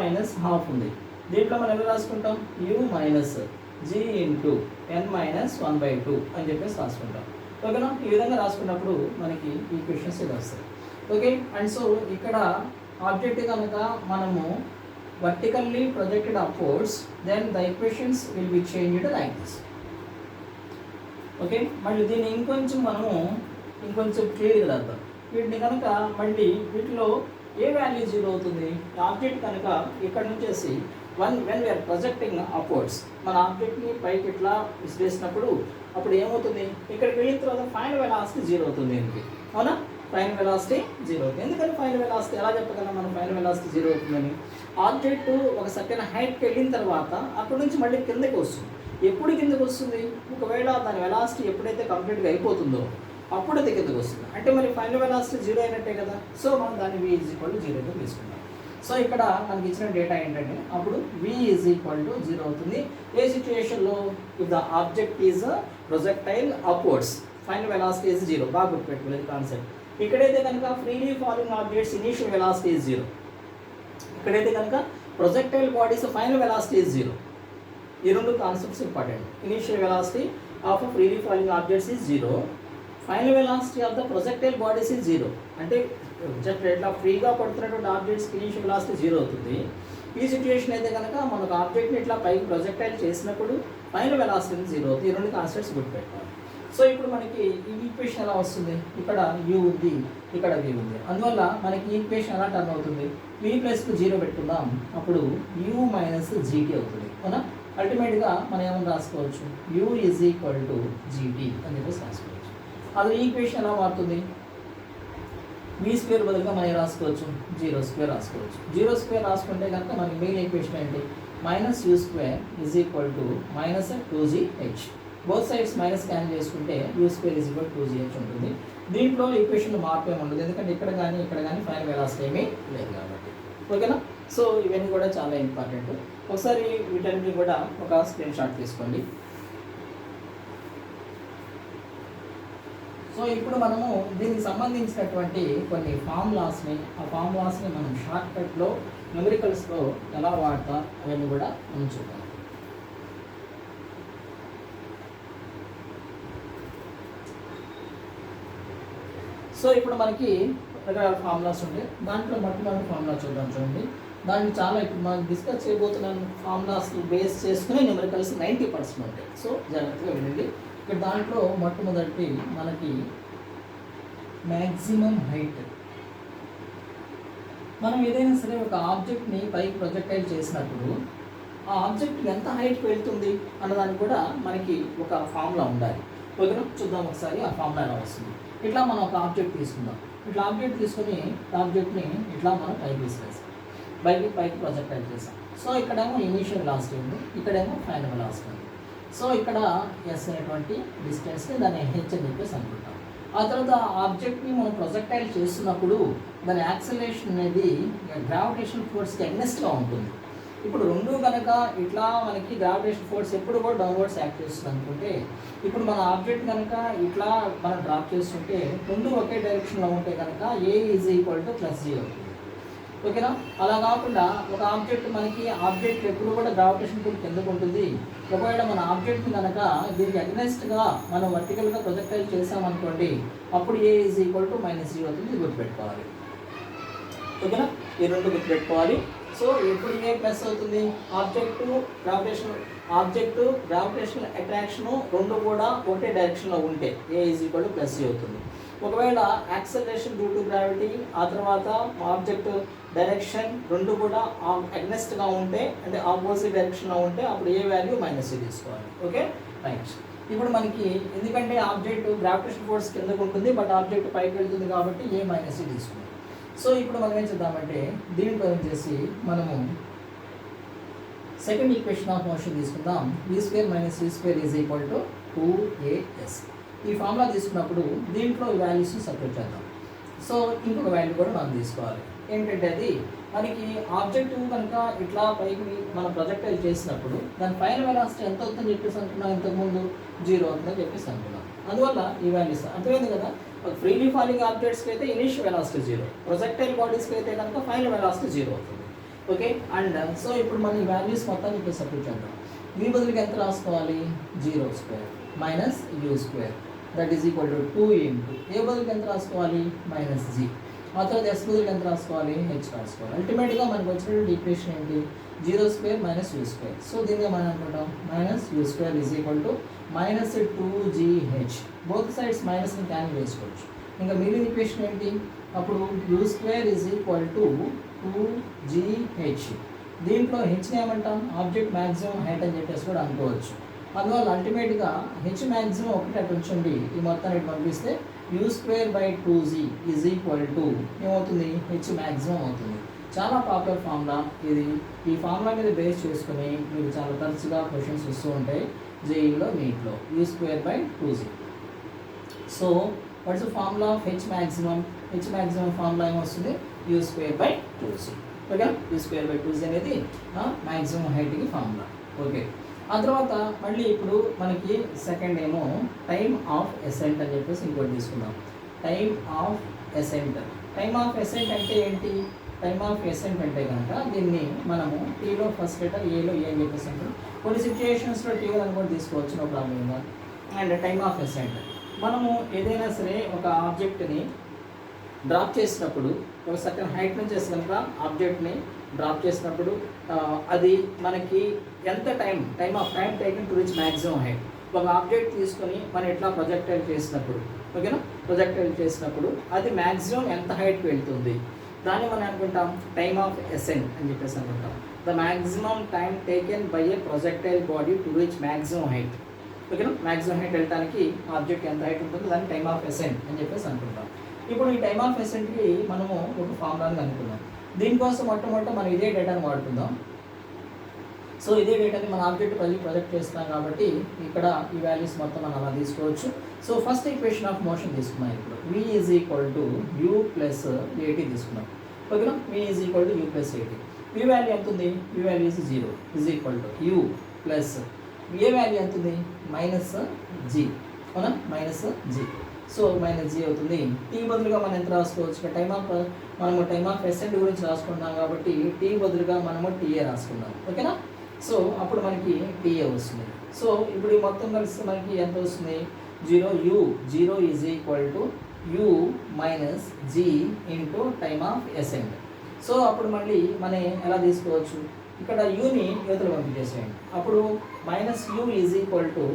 n - half ఉంది. దీంట్లో మనం ఎలా రాసుకుంటాం, u - g × n - 1/2 అని చెప్పేసి రాసుకుంటాం, ఓకేనా. ఈ విధంగా రాసుకున్నప్పుడు మనకి ఈక్వేషన్స్ ఇది వస్తాయి, ఓకే. అండ్ సో ఇక్కడ ఆబ్జెక్ట్ కనుక మనము vertically projected upwards, then the equations will be changed like this, okay, మళ్ళీ దీన్ని ఇంకొంచెం క్లియర్గా రాద్దాం. వీటిని కనుక మళ్ళీ వీటిలో ఏ వాల్యూ 0 అవుతుంది? ఆబ్జెక్ట్ కనుక ఇక్కడ నుంచేసి వెన్ వీఆర్ ప్రొజెక్టింగ్ అప్వర్డ్స్, మన ఆబ్జెక్ట్ని పైకి ఇట్లా విసిరేసినప్పుడు అప్పుడు ఏమవుతుంది? ఇక్కడికి వెళ్ళిన తర్వాత ఫైనల్ వెలాసిటీ 0 అవుతుంది. దీనికి అవునా? ఫైనల్ వెలాసిటీ 0 అవుతుంది. ఎందుకని ఫైనల్ వెలాసిటీ ఎలా చెప్పగలం మనం ఫైనల్ వెలాసిటీ 0 అవుతుందని? ఆబ్జెక్ట్ ఒక సర్టెన్ హైట్కి వెళ్ళిన తర్వాత అక్కడ నుంచి మళ్ళీ కిందకి వస్తుంది. ఎప్పుడు కిందకి వస్తుంది? ఒకవేళ దాని వెలాసిటీ ఎప్పుడైతే కంప్లీట్గా అయిపోతుందో అప్పుడు అది కిందకి వస్తుంది. అంటే మరి ఫైనల్ వెలాసిటీ 0 అయినట్టే కదా. సో మనం దాన్ని v = 0 తీసుకుంటాం. సో ఇక్కడ మనకి ఇచ్చిన డేటా ఏంటంటే అప్పుడు v = 0 అవుతుంది. ఏ సిచ్యుయేషన్లో? If the object is projectile upwards, final velocity is 0. బాగా గుర్తుపెట్టుకోలేదు కాన్సెప్ట్. ఇక్కడైతే కనుక freely falling objects initial velocity is 0. ఇక్కడైతే కనుక projectile bodies final velocity is 0. ఈ రెండు concepts important. Initial velocity of freely falling objects is 0. Final velocity of the projectile bodies is 0. అంటే just ఇట్లా ఫ్రీగా పడుతున్నటువంటి ఆబ్జెక్ట్స్కి ఇనీషియల్ వెలాసిటీ 0 అవుతుంది. ఈ సిచ్యుయేషన్ అయితే కనుక మనకు ఆబ్జెక్ట్ని ఇట్లా పైకి ప్రొజెక్టైల్ చేసినప్పుడు ఫైనల్ వెలాసిటీ 0 అవుతుంది. ఈ రెండు కాన్సెప్ట్స్ గుర్తుపెట్టుకోవాలి. సో ఇప్పుడు మనకి ఈ ఈక్వేషన్ ఎలా వస్తుంది? ఇక్కడ u ఉంది, ఇక్కడ v ఉంది. అందువల్ల మనకి ఈ ఈక్వేషన్ ఎలా టర్న్ అవుతుంది? v + 0 పెట్టుకుందాం. అప్పుడు u - gt అవుతుంది. అవునా? అల్టిమేట్గా మనం ఏమని రాసుకోవచ్చు? u = gt అని చెప్పేసి రాసుకోవచ్చు. అది ఈక్వేషన్ ఎలా మారుతుంది? v² బదులుగా మనం రాసుకోవచ్చు 0² రాసుకోవచ్చు. 0² రాసుకుంటే కనుక మనకి మెయిన్ ఈక్వేషన్ ఏంటి? -u² = -2gh. Both sides minus cancel చేసుకుంటే u² = 2gh ఉంటుంది. దీంట్లో ఈక్వేషన్ మార్పు ఏమి ఉండదు, ఎందుకంటే ఇక్కడ కానీ ఫైనల్ వెలాసిటీ ఏమీ లేదు కాబట్టి. ఓకేనా? సో ఇవన్నీ కూడా చాలా ఇంపార్టెంట్. ఒకసారి వీటన్నిటిని కూడా ఒక స్క్రీన్ షాట్ తీసుకోండి. సో ఇప్పుడు మనము దీనికి సంబంధించినటువంటి కొన్ని ఫార్ములాస్ని మనం షార్ట్కట్లో న్యూమరికల్స్లో ఎలా వాడతాం అవన్నీ కూడా మనం చూద్దాం. సో ఇప్పుడు మనకి రకరకాల ఫార్ములాస్ ఉంటాయి. దాంట్లో మొట్టమొదటి ఫార్ములా చూద్దాం. చూడండి, దాన్ని చాలా ఇప్పుడు మనం డిస్కస్ చేయబోతున్న ఫార్ములాస్ బేస్ చేసుకుని న్యూమరికల్స్ 90% ఉంటాయి. సో జాగ్రత్తగా వినండి. ఇక్కడ దాంట్లో మొట్టమొదటి మనకి మ్యాక్సిమం హైట్. మనం ఏదైనా సరే ఒక ఆబ్జెక్ట్ని పైకి ప్రొజెక్టైల్ చేసినప్పుడు ఆ ఆబ్జెక్ట్ ఎంత హైట్కి వెళ్తుంది అన్నదానికి కూడా మనకి ఒక ఫార్ములా ఉండాలి. ఓకేనా? చూద్దాం ఒకసారి ఆ ఫార్ములా ఎలా వస్తుంది. ఇట్లా మనం ఒక ఆబ్జెక్ట్ తీసుకుందాం. ఇట్లా ఆబ్జెక్ట్ తీసుకొని ఆబ్జెక్ట్ని ఇట్లా మనం పైకి తీసుకెళ్తాం, పైకి ప్రొజెక్టైల్ చేస్తాం. సో ఇక్కడేమో ఇనీషియల్ వెలాసిటీ ఉంది, ఇక్కడేమో ఫైనల్ వెలాసిటీ ఉంది. సో ఇక్కడ ఎస్ అనేటువంటి డిస్టెన్స్ని దాన్ని హెచ్ అని చెప్పేసి అనుకుంటాం. ఆ తర్వాత ఆబ్జెక్ట్ని మనం ప్రొజెక్టైల్ చేస్తున్నప్పుడు దాని యాక్సలరేషన్ అనేది గ్రావిటేషన్ ఫోర్స్కి అగెన్స్ట్గా ఉంటుంది. ఇప్పుడు రెండు కనుక ఇట్లా మనకి గ్రావిటేషన్ ఫోర్స్ ఎప్పుడు కూడా డౌన్వర్డ్స్ యాక్ట్ చేస్తుంది అనుకుంటే, ఇప్పుడు మన ఆబ్జెక్ట్ కనుక ఇట్లా మనం డ్రాప్ చేస్తుంటే రెండు ఒకే డైరెక్షన్లో ఉంటే కనుక a = +g అవుతుంది. ఓకేనా? అలా కాకుండా ఒక ఆబ్జెక్ట్ ఎప్పుడు కూడా గ్రావిటేషన్ ఫోర్స్ కిందకు ఉంటుంది. ఒకవేళ మన ఆబ్జెక్ట్ని కనుక దీనికి అగెనెస్ట్గా మనం వర్టికల్గా ప్రొజెక్టైల్ చేసామనుకోండి, అప్పుడు a - g అవుతుంది. ఇది గుర్తుపెట్టుకోవాలి. ఓకేనా? ఈ రెండు గుర్తుపెట్టుకోవాలి. సో ఎప్పుడు ఏ ప్లస్ అవుతుంది? ఆబ్జెక్టు గ్రావిటేషనల్ అట్రాక్షన్ రెండు కూడా ఒకటే డైరెక్షన్లో ఉంటే a = +g అవుతుంది. ఒకవేళ యాక్సలరేషన్ డ్యూ టు గ్రావిటీ ఆ తర్వాత ఆబ్జెక్ట్ డైరెక్షన్ రెండు కూడా అగ్నెస్ట్గా ఉంటే, అంటే ఆపోజిట్ డైరెక్షన్లో ఉంటే అప్పుడు ఏ వాల్యూ -c తీసుకోవాలి. Okay, right. ఇప్పుడు మనకి ఎందుకంటే ఆబ్జెక్ట్ గ్రావిటేషన్ ఫోర్స్ కిందకు ఉంటుంది, బట్ ఆబ్జెక్ట్ పైకి వెళ్తుంది కాబట్టి a - c తీసుకుంటాం. సో ఇప్పుడు మనం ఏం చేద్దామంటే దీంట్లో వచ్చేసి మనము సెకండ్ ఈక్వేషన్ ఆఫ్ మోషన్ తీసుకుందాం. v² - c² = 2as. ఈ ఫార్ములా తీసుకున్నప్పుడు దీంట్లో ఈ వాల్యూస్ని సపరేట్ చేద్దాం. సో ఇంకొక వాల్యూ కూడా మనం తీసుకోవాలి. ఏంటంటే అది మనకి ఆబ్జెక్ట్ కనుక ఇట్లా పైకి మనం ప్రొజెక్టైల్ చేసినప్పుడు దాని ఫైనల్ వెలాసిటీ ఎంత అవుతుందని చెప్పేసి అనుకున్నాం, ఇంతకుముందు 0 అవుతుందని చెప్పేసి అనుకున్నాం. అందువల్ల ఈ వాల్యూస్ అర్థమైంది కదా. ఫ్రీలీ ఫాలింగ్ ఆబ్జెక్ట్స్కి అయితే ఇనీషియల్ వెలాసిటీ 0, ప్రొజెక్టైల్ బాడీస్కి అయితే కనుక ఫైనల్ వెలాసిటీ 0 అవుతుంది. ఓకే, అండ్ సో ఇప్పుడు మనం ఈ వాల్యూస్ మొత్తాన్ని ఇప్పుడు సపరేట్ చేద్దాం. v బదులుగా ఎంత రాసుకోవాలి? 0² - u², that is equal to 2 into a బదులుగా ఎంత రాసుకోవాలి? -g. ఆ తర్వాత ఎస్ బదులు ఎంత రాసుకోవాలి, హెచ్ రాసుకోవాలి. అల్టిమేట్గా మనకు వచ్చినటువంటి ఈక్వేషన్ ఏంటి, 0² - u². సో దీన్ని మనం అనుకుంటాం -u² is equal to -2gh. Both sides మైనస్ని క్యాన్సిల్ చేసుకోవచ్చు. ఇంకా మిగిలిన ఈక్వేషన్ ఏంటి, అప్పుడు u² is equal to 2gh. దీంట్లో హెచ్ని ఏమంటాం, ఆబ్జెక్ట్ మ్యాక్సిమం హైట్ అని చెప్పేసి కూడా అనుకోవచ్చు. అందువల్ల అల్టిమేట్గా హెచ్ మ్యాక్సిమం ఒకటి అటు ఉంచండి, ఈ మొత్తాన్ని పంపిస్తే u²/2g ఈజ్ ఈక్వల్ టు ఏమవుతుంది, హెచ్ మ్యాక్సిమం అవుతుంది. చాలా పాపులర్ ఫార్ములా ఇది. ఈ ఫార్ములా మీద బేస్ చేసుకుని మీకు చాలా తరచుగా క్వశ్చన్స్ వస్తూ ఉంటాయి జేఈలో, నీట్లో. u²/2g. So what's the formula of H maximum? H maximum formula ఏమొస్తుంది, u²/2g. ఓకే, u²/2g అనేది మ్యాక్సిమం హైట్కి ఫార్ములా. ఓకే, ఆ తర్వాత మళ్ళీ ఇప్పుడు మనకి సెకండ్ ఏమో టైమ్ ఆఫ్ ఎసెంట్ అని చెప్పేసి ఇంకోటి తీసుకుందాం. Time of ascent. Time of ascent అంటే ఏంటి, టైమ్ ఆఫ్ ఎసెంట్ అంటే కనుక దీన్ని మనము టీలో ఫస్ట్ లెటర్, ఏలో ఏ అని చెప్పేసి అంటారు. కొన్ని సిచ్యుయేషన్స్లో టీ అని కూడా తీసుకోవచ్చు, నో ప్రాబ్లం ఉందా. అండ్ టైమ్ ఆఫ్ ఎసెంట్, మనము ఏదైనా సరే ఒక ఆబ్జెక్ట్ని డ్రాప్ చేసినప్పుడు, ఒక సర్టన్ హైట్ నుంచి కనుక ఆబ్జెక్ట్ని డ్రాప్ చేసినప్పుడు అది మనకి ఎంత time of time taken to reach maximum height. ఒక ఆబ్జెక్ట్ తీసుకొని మనం ఇట్లా ప్రొజెక్టైల్ చేసినప్పుడు, ఓకేనా, ప్రొజెక్టైల్ చేసినప్పుడు అది మ్యాక్సిమం ఎంత హైట్కి వెళ్తుంది, దాన్ని మనం అనుకుంటాం టైమ్ ఆఫ్ ఎసెంట్ అని చెప్పేసి అనుకుంటాం. The maximum time taken by A projectile body to reach maximum height. ఓకేనా, మ్యాక్సిమం హైట్ వెళ్ళడానికి ఆబ్జెక్ట్ ఎంత హైట్ ఉంటుందో దాన్ని టైమ్ ఆఫ్ ఎసెంట్ అని చెప్పేసి అనుకుంటాం. ఇప్పుడు ఈ టైమ్ ఆఫ్ ఎసెంట్కి మనము ఒక ఫార్ములాని అనుకున్నాం. దీనికోసం మొట్టమొదట మనం ఇదే డేటాను వాడుకుందాం. సో ఇదే డేటాని మన ఆబ్జెక్ట్ ప్రొజెక్ట్ చేస్తున్నాం కాబట్టి ఇక్కడ ఈ వాల్యూస్ మొత్తం మనం అలా తీసుకోవచ్చు. So first equation of motion తీసుకున్నాం. ఇప్పుడు v is equal to u plus ఏటీ తీసుకున్నాం. ఓకేనా, v is equal to u plus ఏటీ. v వాల్యూ ఎంత ఉంది, v value is 0 is equal to u plus A value ఎంత ఉంది, -g. అవునా, -g. సో -g అవుతుంది. టీ బదులుగా మనం ఎంత రాసుకోవచ్చు, మనము టైమ్ ఆఫ్ ఎసెంట్ గురించి రాసుకుంటాం కాబట్టి టీ బదులుగా మనము టీఏ రాసుకుందాం. ఓకేనా, సో అప్పుడు మనకి టీఏ వస్తుంది. సో ఇప్పుడు ఈ మొత్తం కలిసి మనకి ఎంత వస్తుంది, 0 is equal to u minus g into time of Accent. So అప్పుడు మళ్ళీ మనం ఎలా తీసుకోవచ్చు, ఇక్కడ యూని యువతలు పంపించేసేయండి. అప్పుడు -u is equal to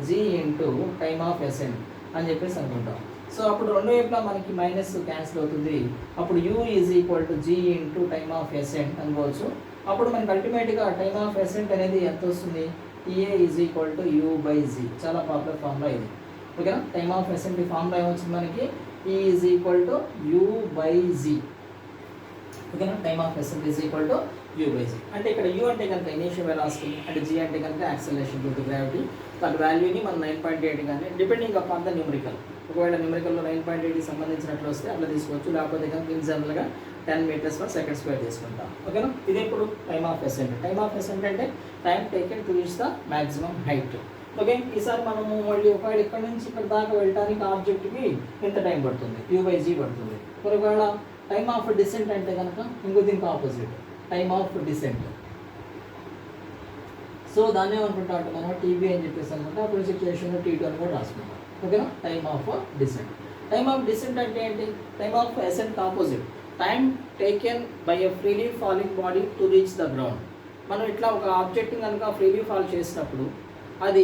-g into time of Accent అని చెప్పేసి అనుకుంటాం. సో అప్పుడు రెండు వైపులా మనకి మైనస్ క్యాన్సిల్ అవుతుంది. అప్పుడు u is equal to g into time of Accent అనుకోవచ్చు. అప్పుడు మనకి అల్టిమేట్గా టైమ్ ఆఫ్ ఎసెంట్ అనేది ఎంత వస్తుంది, TA is equal to u/g. చాలా పాపులర్ ఫార్ములా ఇది. ఓకేనా, టైమ్ ఆఫ్ ఎసెంట్ ఫార్ములా ఏమొచ్చింది మనకి, E is equal to u/g. ఓకేనా, time of Accent is equal to u/g. అంటే ఇక్కడ u అంటే కనుక ఇనీషియల్ వెలాసిటీ, అంటే g అంటే కనుక యాక్సలరేషన్ డ్యూ టు గ్రావిటీ. దాని వాల్యూని మనం 9.8 కానీ డిపెండింగ్ అపాన్ ద న్యూమరికల్. ఒకవేళ న్యూమరికల్లో 9.8కి సంబంధించినట్లు వస్తే అట్లా తీసుకోవచ్చు, లేకపోతే కనుక ఎగ్జాంపుల్గా 10 m/s² తీసుకుంటాం. ఓకేనా, ఇది ఇప్పుడు time of ascent. Time of ascent అంటే time taken to reach the maximum height. Okay, ఈసారి మనము మళ్ళీ ఒకవేళ ఇక్కడ నుంచి ఇక్కడ దాకా వెళ్ళడానికి ఆబ్జెక్ట్కి ఎంత టైం పడుతుంది, u/g పడుతుంది. ఒకవేళ టైమ్ ఆఫ్ డిసెంట్ అంటే కనుక ఇంకో దీనికి opposite, time of descent. So దాన్ని ఏమనుకుంటాం అంటే మనం టీబీ అని చెప్పేసి అనుకుంటాం. అప్పుడు సిచ్యువేషన్ T2 అని కూడా రాసుకుంటాం. ఓకేనా, time of descent. Time of descent అంటే ఏంటి, time of ascent opposite, time taken by a freely falling body to reach the ground. మనం ఇట్లా ఒక ఆబ్జెక్ట్ కనుక ఫ్రీలీ ఫాల్ చేసినప్పుడు అది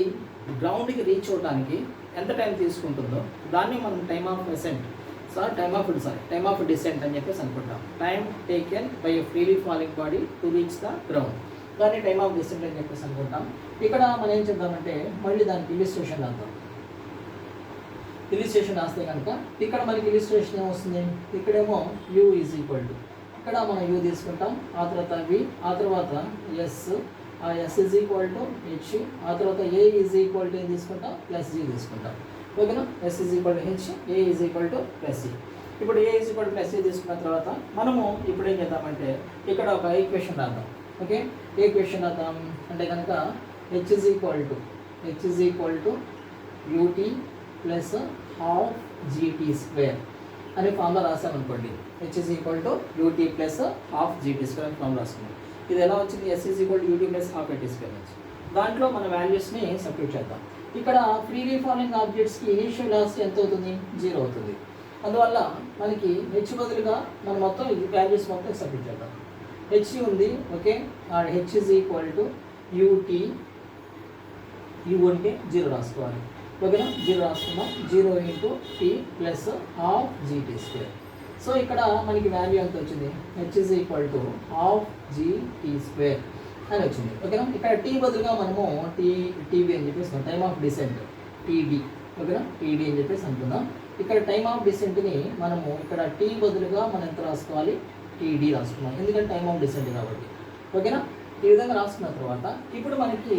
గ్రౌండ్కి రీచ్ అవడానికి ఎంత టైం తీసుకుంటుందో దాన్ని మనం time of ascent time of descent అని చెప్పేసి అనుకుంటాం. Time taken by a freely falling body to reach the ground, దాన్ని టైమ్ ఆఫ్ డిసెంట్ అని చెప్పేసి అనుకుంటాం. ఇక్కడ మనం ఏం చేద్దామంటే మళ్ళీ దానికి ఇలిస్ట్రేషన్ రాద్దాం. ఇలిస్ట్రేషన్ రాస్తే కనుక ఇక్కడ మనకి ఇలిస్ట్రేషన్ ఏమొస్తుంది, ఇక్కడేమో u ఈజ్ ఈక్వల్ టు, ఇక్కడ మనం u తీసుకుంటాం, ఆ తర్వాత v, ఆ తర్వాత s, ఆ s is equal to h, ఆ తర్వాత a ఈజ్ ఈక్వల్ టు ఏం తీసుకుంటాం, +g తీసుకుంటాం. ఓకేనా, s is equal to h, a is equal to +c. ఇప్పుడు a is equal to +c తీసుకున్న తర్వాత మనము ఇప్పుడు ఏం చేద్దామంటే ఇక్కడ ఒక ఈక్వేషన్ రాద్దాం. ఓకే, ఈక్వేషన్ రాద్దాం అంటే కనుక h is equal to ut plus ½ gt² అనే ఫార్ములా రాసామనుకోండి. h is equal to ut plus ½ gt² అని ఫార్ములా రాసుకున్నాం. ఇది ఎలా వచ్చింది, s is equal to ut plus ½ at² వచ్చి దాంట్లో మన వాల్యూస్ని సబ్స్టిట్యూట్ చేద్దాం. ఇక్కడ ఫ్రీలీ ఫాలింగ్ ఆబ్జెక్ట్స్కి ఇనీషియల్ వెలాసిటీ ఎంత అవుతుంది, 0 అవుతుంది. అందువల్ల మనకి హెచ్ బదులుగా మనం మొత్తం ఇది వాల్యూస్ మొత్తం సబ్మిట్ చేద్దాం. హెచ్ ఉంది, okay. H is equal to UT, U అంటే 0 రాసుకోవాలి, ఓకేనా. 0 రాసుకుందాం. 0 into T plus half GT square. So ఇక్కడ మనకి వాల్యూ ఎంత వచ్చింది, H is equal to half GT square అని వచ్చింది, ఓకేనా. ఇక్కడ టీ బదులుగా మనము టీబీ అని చెప్పేసి టైమ్ ఆఫ్ డిసెంట్ టీడీ, ఓకేనా. టీడీ అని చెప్పేసి అనుకుందాం. ఇక్కడ టైమ్ ఆఫ్ డిసెంట్ని మనము ఇక్కడ టీ బదులుగా మనం ఎంత రాసుకోవాలి, టీడీ రాసుకున్నాం, ఎందుకంటే టైమ్ ఆఫ్ డిసెంట్ కాబట్టి, ఓకేనా. ఈ విధంగా రాసుకున్న తర్వాత ఇప్పుడు మనకి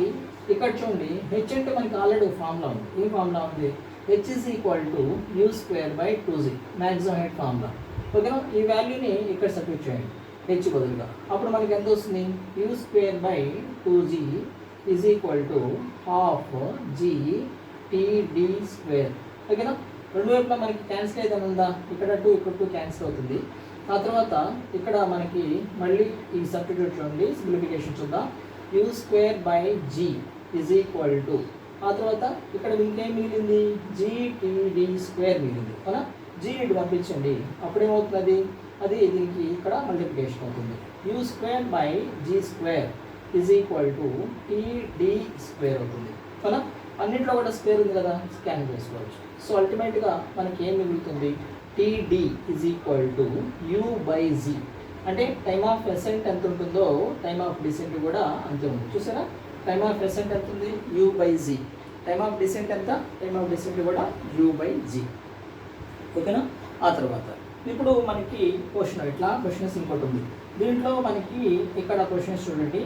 ఇక్కడ చూడండి హెచ్ అంటే మనకి ఆల్రెడీ ఫార్ములా ఉంది. ఏ ఫార్ములా ఉంది, H is equal to you square by 2z maximum head formula, ఓకేనా. ఈ వాల్యూని ఇక్కడ సబ్స్టిట్యూట్ చేయండి హెచ్ బదులుగా. అప్పుడు మనకి ఎంత వస్తుంది, U square by 2z is equal to half G TD square, ఓకేనా. రెండు వైపులా మనకి క్యాన్సిల్ అయితే ఉందా, ఇక్కడ 2 ఇక్కడ 2 క్యాన్సిల్ అవుతుంది. ఆ తర్వాత ఇక్కడ మనకి మళ్ళీ ఈ సబ్స్టిట్యూట్ చూడండి, సింప్లిఫికేషన్ చూద్దాం. U square by G is equal to, ఆ తర్వాత ఇక్కడ ఇంకేం మిగిలింది, జీటీడీ స్క్వేర్ మిగిలింది, అవునా. జీ ఇటు పంపించండి, అప్పుడేమవుతుంది అది దీనికి ఇక్కడ మల్టిప్లికేషన్ అవుతుంది. U square by G square is equal to TD square అవుతుంది, అవునా. అన్నింటిలో కూడా స్క్వేర్ ఉంది కదా, స్కాన్ చేసుకోవచ్చు. సో అల్టిమేట్గా మనకి ఏం మిగులుతుంది, TD is equal to U by G. అంటే టైమ్ ఆఫ్ ఎసెంట్ ఎంత ఉంటుందో టైమ్ ఆఫ్ డిసెంట్ కూడా అంతే ఉంది, చూసారా. టైమ్ ఆఫ్ ఎసెంట్ ఎంత ఉంది, U by G. Time of descent ఎంత, టైమ్ ఆఫ్ డిసెంట్ కూడా యూ బై జీ, ఓకేనా. ఆ తర్వాత ఇప్పుడు మనకి క్వశ్చన్ ఇట్లా క్వశ్చన్స్ ఇంకోటి ఉంది. దీంట్లో మనకి ఇక్కడ క్వశ్చన్స్ చూడండి,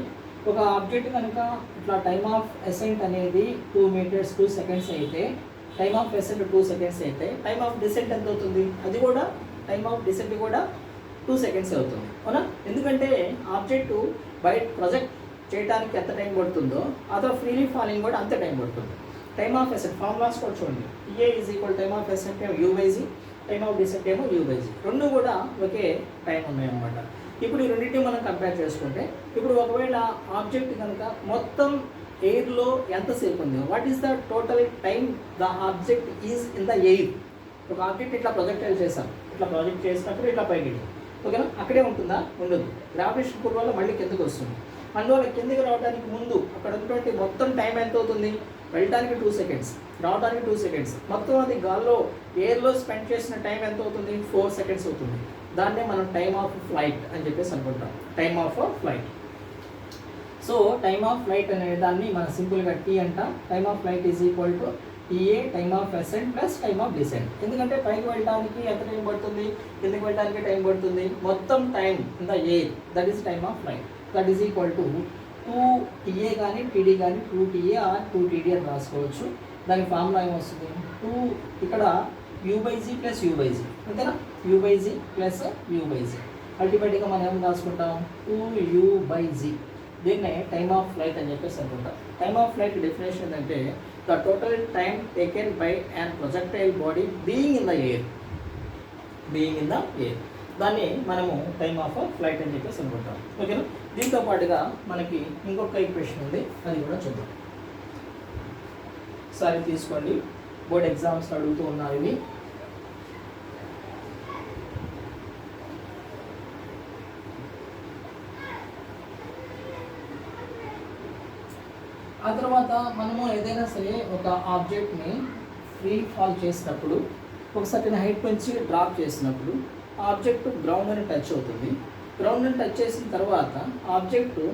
ఒక ఆబ్జెక్ట్ కనుక ఇట్లా టైమ్ ఆఫ్ ఎసెంట్ అనేది 2 meters 2 seconds అయితే, టైమ్ ఆఫ్ ఎసెంట్ 2 seconds అయితే టైమ్ ఆఫ్ డిసెంట్ ఎంత అవుతుంది, అది కూడా టైమ్ ఆఫ్ డిసెంట్ కూడా 2 seconds అవుతుంది, అవునా. ఎందుకంటే ఆబ్జెక్ట్ బయట ప్రొజెక్ట్ చేయడానికి ఎంత టైం పడుతుందో అతను ఫ్రీలీ ఫాలింగ్ కూడా అంతే టైం పడుతుంది. టైమ్ ఆఫ్ ఎసెంట్ ఫార్ములాస్ కూడా చూడండి, T A is equal time of ascent ఏమో U by G, time of descent ఏమో యూ బై జీ, రెండు కూడా ఒకే టైం ఉన్నాయన్నమాట. ఇప్పుడు ఈ రెండింటిని మనం కంపేర్ చేసుకుంటే, ఇప్పుడు ఒకవేళ ఆబ్జెక్ట్ కనుక మొత్తం ఎయిర్లో ఎంతసేపు ఉంది, what is the total time the object is in the air. ఒక ఆబ్జెక్ట్ ఇట్లా ప్రొజెక్టైల్ చేసాం, ఇట్లా ప్రాజెక్ట్ చేసినప్పుడు ఇట్లా పైకి, ఓకేనా. అక్కడే ఉంటుందా, ఉండదు. గ్రావిటేషన్ పుల్ వల్ల మళ్ళీ కిందకి వస్తుంది. అందువల్ల కిందకి రావడానికి ముందు అక్కడ ఉన్నటువంటి మొత్తం టైం ఎంత అవుతుంది, వెళ్ళడానికి 2 seconds, రావడానికి 2 seconds, మొత్తం అది గాల్లో ఎయిర్లో స్పెండ్ చేసిన టైం ఎంత అవుతుంది, 4 seconds అవుతుంది. దాన్నే మనం టైమ్ ఆఫ్ ఫ్లైట్ అని చెప్పేసి అనుకుంటాం, time of flight. So time of flight అనే దాన్ని మనం సింపుల్గా టీ అంటాం. Time of flight is equal to TA time of ascent plus time of descent. ఎందుకంటే పైకి వెళ్ళడానికి ఎంత టైం పడుతుంది, కిందకి వెళ్ళడానికి టైం పడుతుంది, మొత్తం time in the air, that is time of flight. That is equal to 2TA కానీ టీడీ కానీ 2TA ఆర్ 2TD అని రాసుకోవచ్చు. దానికి ఫార్ములా ఏమొస్తుంది, 2 ఇక్కడ u/g ప్లస్ u/g, అంతేనా. u/g ప్లస్ u/g, అల్టిమేట్గా మనం ఏం రాసుకుంటాం, 2u/g. దీన్నే టైమ్ ఆఫ్ ఫ్లైట్ అని చెప్పేసి అనుకుంటాం. టైమ్ ఆఫ్ ఫ్లైట్ డెఫినేషన్ ఏంటంటే the total time taken by and projectile body being in the air, being in the air, దాన్ని మనము టైమ్ ఆఫ్ ఫ్లైట్ అని చెప్పేసి అనుకుంటాం, ఓకేనా. దీంతో పాటుగా మనకి ఇంకొక ఈక్వేషన్ ఉంది, అది కూడా చూద్దాం. సరే తీసుకోండి, బోర్డ్ ఎగ్జామ్స్ అడుగుతూ ఉన్నారు ఇవి. ఆ తర్వాత మనము ఏదైనా సరే ఒక ఆబ్జెక్ట్ని ఫ్రీ ఫాల్ చేసినప్పుడు, ఒక సర్టెన్ హైట్ నుంచి డ్రాప్ చేసినప్పుడు ఆబ్జెక్ట్ గ్రౌండ్ని టచ్ అవుతుంది. గ్రౌండ్ని టచ్ చేసిన తర్వాత ఆబ్జెక్టు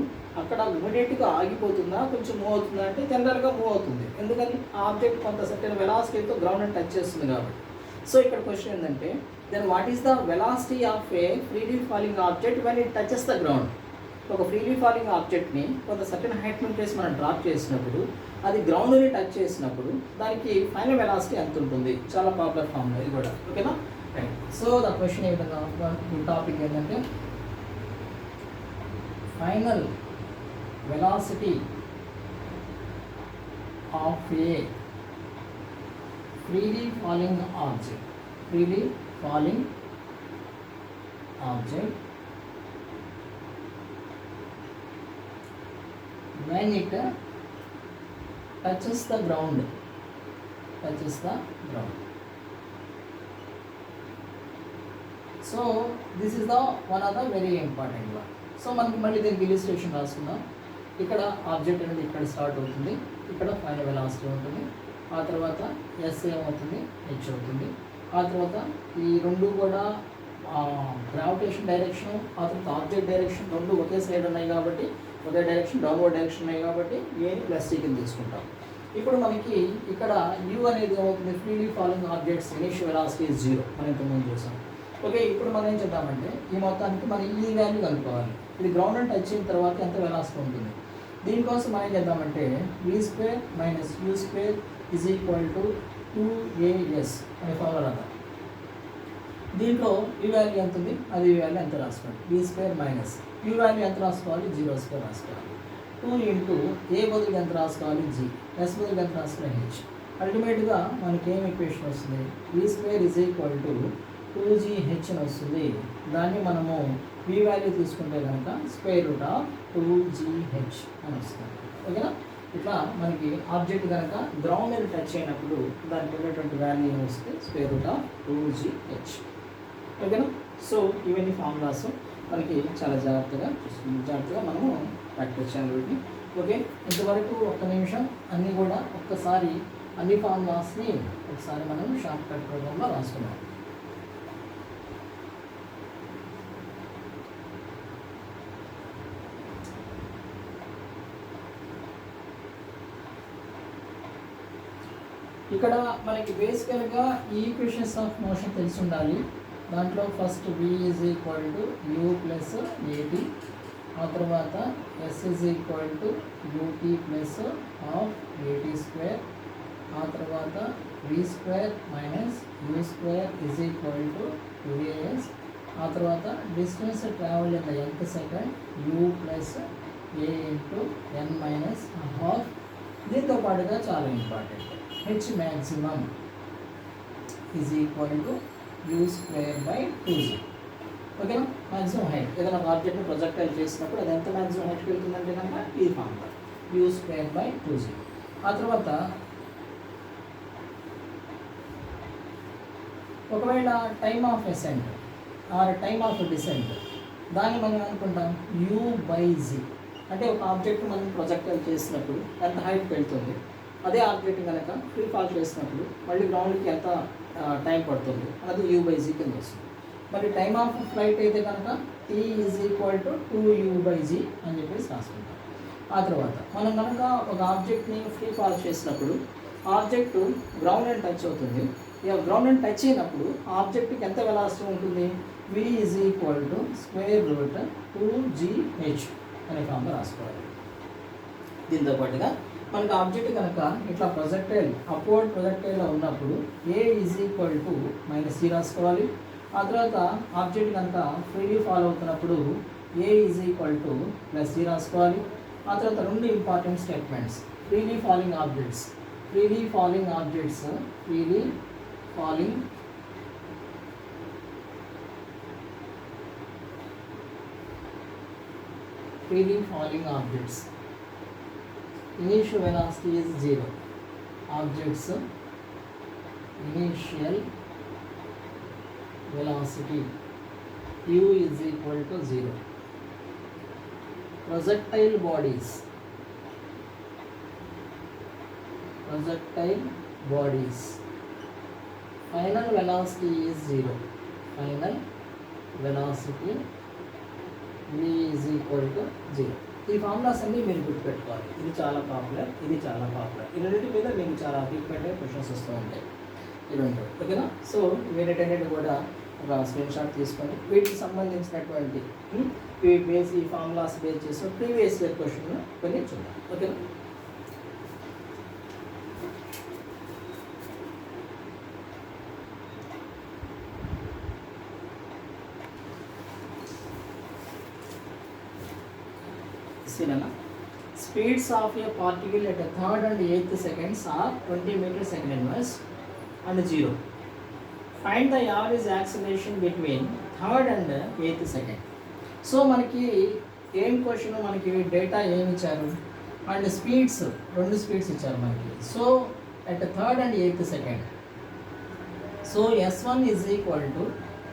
అక్కడ ఇమీడియట్గా ఆగిపోతుందా, కొంచెం మూవ్ అవుతుందా అంటే జనరల్గా మూవ్ అవుతుంది. ఎందుకని, ఆబ్జెక్ట్ కొంత సర్టెన్ వెలాసిటీతో గ్రౌండ్ని టచ్ చేస్తుంది కాబట్టి. సో ఇక్కడ క్వశ్చన్ ఏంటంటే, then what is the velocity of a freely falling object when it touches the ground. ఒక ఫ్రీలీ ఫాలింగ్ ఆబ్జెక్ట్ని కొంత సర్టెన్ హైట్ నుంచి మనం డ్రాప్ చేసినప్పుడు, అది గ్రౌండ్ని టచ్ చేసినప్పుడు దానికి ఫైనల్ వెలాసిటీ ఎంత ఉంటుంది. చాలా పాపులర్ ఫార్ములా ఇది కూడా, ఓకేనా. రైట్. సో ద క్వశ్చన్ ఏ విధంగా టాపిక్ ఏంటంటే, final velocity of a freely falling object, freely falling object when it touches the ground, touches the ground. So this is the one of the very important one. So మనకి మళ్ళీ దీనికి illustration రాసుకుందాం. ఇక్కడ object అనేది ఇక్కడ start అవుతుంది, ఇక్కడ final velocity ఉంటుంది, ఆ తర్వాత ఎస్ ఏమవుతుంది, హెచ్ అవుతుంది. ఆ తర్వాత ఈ రెండు కూడా గ్రావిటేషన్ డైరెక్షన్, ఆ తర్వాత ఆబ్జెక్ట్ డైరెక్షన్ రెండు ఒకే సైడ్ ఉన్నాయి కాబట్టి, ఒకే డైరెక్షన్ డౌన్వర్డ్ డైరెక్షన్ ఉన్నాయి కాబట్టి ఏని ప్లస్ టీ కింద తీసుకుంటాం. ఇప్పుడు మనకి ఇక్కడ యూ అనేది ఏమవుతుంది, freely following objects initial velocity is 0 మనం ఇంతకుముందు చూసాం. ఓకే, ఇప్పుడు మనం ఏం చేద్దామంటే ఈ మొత్తానికి మనం ఈ వాల్యూ కనుక్కోవాలి. ఇది గ్రౌండ్ అండ్ టచ్ అయిన తర్వాత ఎంత వెలాసిటీ ఉంటుంది. దీనికోసం మనం ఏం చేద్దామంటే v² - u² = 2as అనే ఫార్ములా రాద్దాం. దీంట్లో ఈ వాల్యూ ఎంత ఉంది, అది ఈ వాల్యూ ఎంత రాసుకోండి. v² - u వాల్యూ ఎంత రాసుకోవాలి, 0² రాసుకోవాలి. 2 ఇంటూ ఏ బదులు ఎంత రాసుకోవాలి, g, ఎస్ బదులు ఎంత రాసుకోవాలి, h. అల్టిమేట్గా మనకి ఏం ఈక్వేషన్ వస్తుంది, v² = 2gh అని వస్తుంది. దాన్ని మనము v వాల్యూ తీసుకుంటే కనుక √2gh అని వస్తుంది. ఓకేనా, ఇట్లా మనకి ఆబ్జెక్ట్ కనుక గ్రౌండ్ మీద టచ్ అయినప్పుడు దానికి ఉండేటువంటి వాల్యూ వస్తుంది √2gh. ఓకేనా, సో ఇవన్నీ ఫార్ములాస్ మనకి చాలా జాగ్రత్తగా మనము ప్రాక్టీస్ చేయాలి వీటిని. ఓకే, ఇంతవరకు ఒక్క నిమిషం అన్నీ కూడా ఒక్కసారి అన్ని ఫార్ములాస్ని ఒకసారి మనం షార్ట్ కట్ ప్రోగ్రామ్లో రాసుకున్నాం. ఇక్కడ మనకి బేసికల్గా ఈ ఈక్వేషన్స్ ఆఫ్ మోషన్ తెలిసి ఉండాలి. దాంట్లో ఫస్ట్ v = u + at, ఆ తర్వాత s = ut + at², ఆ తర్వాత v² - u² = 2as, ఆ తర్వాత distance travel in the nth second u + a × n - ½. దీంతో పాటుగా చాలా ఇంపార్టెంట్ h maximum = u²/2g. ఓకేనా, మ్యాక్సిమం హైట్ ఏదైనా ఒక ఆబ్జెక్ట్ని ప్రొజెక్టైల్ చేసినప్పుడు అది ఎంత మ్యాక్సిమం హైట్కి వెళ్తుందంటే కనుక ఈ ఫార్ములా u²/2g. ఆ తర్వాత ఒకవేళ time of ascent or time of descent దాన్ని మనం అనుకుంటాం u/g. అంటే ఒక ఆబ్జెక్ట్ మనం ప్రొజెక్టైల్ చేసినప్పుడు ఎంత హైట్కి వెళ్తుంది, అదే ఆబ్జెక్ట్ కనుక ఫ్రీ ఫాల్ చేసినప్పుడు మళ్ళీ గ్రౌండ్కి ఎంత టైం పడుతుంది అన్నది u/g కింద వస్తుంది. మరి టైమ్ ఆఫ్ ఫ్లైట్ అయితే కనుక t = 2u/g అని చెప్పేసి రాసుకుంటాం. ఆ తర్వాత మనం కనుక ఒక ఆబ్జెక్ట్ని ఫ్రీ ఫాల్ చేసినప్పుడు ఆబ్జెక్టు గ్రౌండ్ అండ్ టచ్ అవుతుంది. ఇక గ్రౌండ్ అండ్ టచ్ అయినప్పుడు ఆబ్జెక్ట్కి ఎంత వెలాసిటీ ఉంటుంది, v = √2gh అనే ఫామ్లో రాసుకోవాలి. దీంతో పాటుగా మనకు ఆబ్జెక్ట్ కనుక ఇట్లా ప్రొజెక్టైల్ అప్వర్డ్ ప్రొజెక్టైల్లో ఉన్నప్పుడు a = -c రాసుకోవాలి. ఆ తర్వాత ఆబ్జెక్ట్ కనుక ఫ్రీలీ ఫాలో అవుతున్నప్పుడు a +c రాసుకోవాలి. ఆ తర్వాత రెండు important statements, freely falling objects initial velocity is 0. Objects initial velocity u = 0. Projectile bodies final velocity is 0. Final velocity v = 0. ఈ ఫార్ములాస్ అన్నీ మీరు గుర్తుపెట్టుకోవాలి. ఇది చాలా పాపులర్. ఈ రెండింటి మీద మీకు చాలా ఫ్రీక్వెంట్గా క్వశ్చన్స్ వస్తూ ఉంటాయి ఈ రెండు. ఓకేనా, సో వీటన్నిటి కూడా ఒక స్క్రీన్ షాట్ తీసుకోండి. వీటికి సంబంధించినటువంటి ఈ ఫార్ములాస్ బేస్ చేసి ప్రీవియస్ ఇయర్ క్వశ్చన్ కొన్ని చూద్దాం. ఓకేనా, speeds of a particle at a third and eighth seconds are 20 meters second inverse and 0. Find the average acceleration between third and eighth second. So మనకి ఏం క్వశ్చన్, మనకి data ఏమి ఇచ్చారు and speeds, రెండు speeds ఇచ్చారు మనకి. So at third and eighth second, so s1 =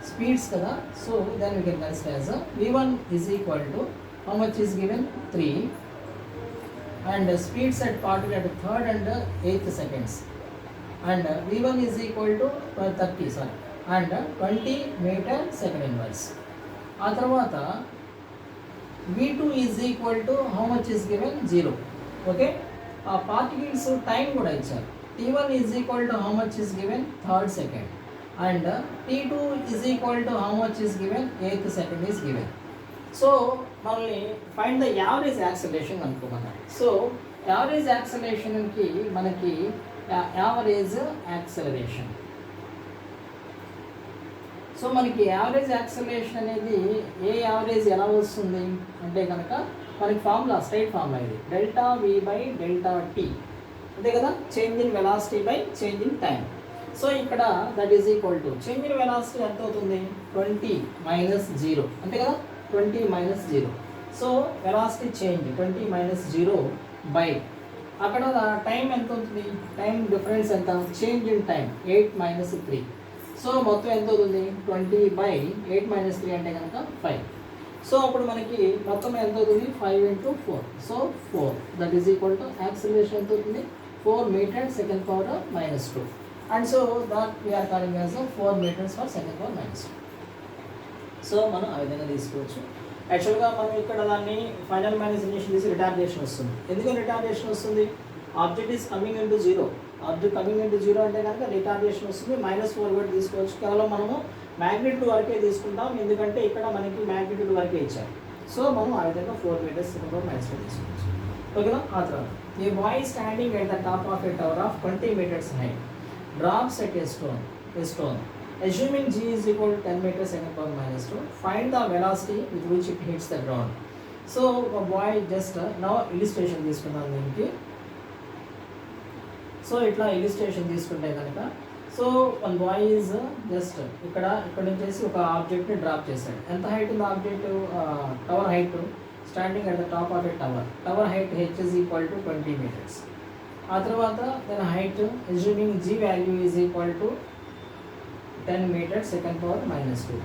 speeds kada, so then we can consider as a v1 is equal to how much is given 3 and speeds at particle at 3rd and 8th seconds and v1 is equal to 30 sorry and 20 meter second inverse. ఆ తర్వాత v2 is equal to how much is given 0. Okay, ఆ particles time కూడా ఇచ్చారు. t1 is equal to how much is given 3rd second and t2 is equal to how much is given 8th second is given. So మనల్ని find the average acceleration అనుకోమన్నారు. So average యాక్సలరేషన్కి మనకి average acceleration, so మనకి average acceleration అనేది ఏ average ఎలా వస్తుంది అంటే కనుక మనకి ఫార్ములా స్ట్రైట్ ఫార్ములా ఇది delta V by delta T, అంతే కదా, change in velocity by change in time. So ఇక్కడ that is equal to change in velocity ఎంత అవుతుంది 20 మైనస్ 0, అంతే కదా, 20 minus 0. So velocity change 20 minus 0 by అక్కడ టైం ఎంత అవుతుంది, టైం డిఫరెన్స్ ఎంత, change in time 8 minus 3. So మొత్తం ఎంత అవుతుంది 20 బై 8 మైనస్ 3 అంటే కనుక 5. సో అప్పుడు మనకి మొత్తం ఎంత అవుతుంది 5 into 4. So 4 that is equal to acceleration ఎంత అవుతుంది 4 metre second power minus 2 and so that we are calling as 4 metres per second power minus 2. సో మనం ఆ విధంగా తీసుకోవచ్చు. యాక్చువల్గా మనం ఇక్కడ దాన్ని ఫైనల్ మైనస్ ఇనిషియల్ తీసి రిటార్డేషన్ వస్తుంది. ఎందుకని రిటార్డేషన్ వస్తుంది, object is coming into 0, object coming into 0 అంటే కనుక రిటార్డేషన్ వస్తుంది. -4 కూడా తీసుకోవచ్చు. కేవలం మనము మ్యాగ్నిట్యూడ్ వరకే తీసుకుంటాం, ఎందుకంటే ఇక్కడ మనకి మ్యాగ్నిట్యూడ్ వరకే ఇచ్చారు. సో మనం ఆ విధంగా 4 మీటర్స్ సెకండ్ పవర్ మైనస్ 2 తీసుకోవచ్చు. ఓకేనా. ఆ తర్వాత a boy standing at the top of a tower of 20 metres height drops at a stone assuming g is equal to 10 meters second power minus 2, find the velocity with which it hits the ground. So a boy just now illustration తీసుకున్నాను దీనికి. So ఇట్లా illustration తీసుకుంటే కనుక so one boy is just ఇక్కడ నుంచి ఒక ఆబ్జెక్ట్ని drop చేశాడు. ఎంత హైట్ ఉంది object, tower height standing at the top of a tower height h is equal to 20 meters. ఆ తర్వాత దాని height assuming g value is equal to 10 meters second power minus 2.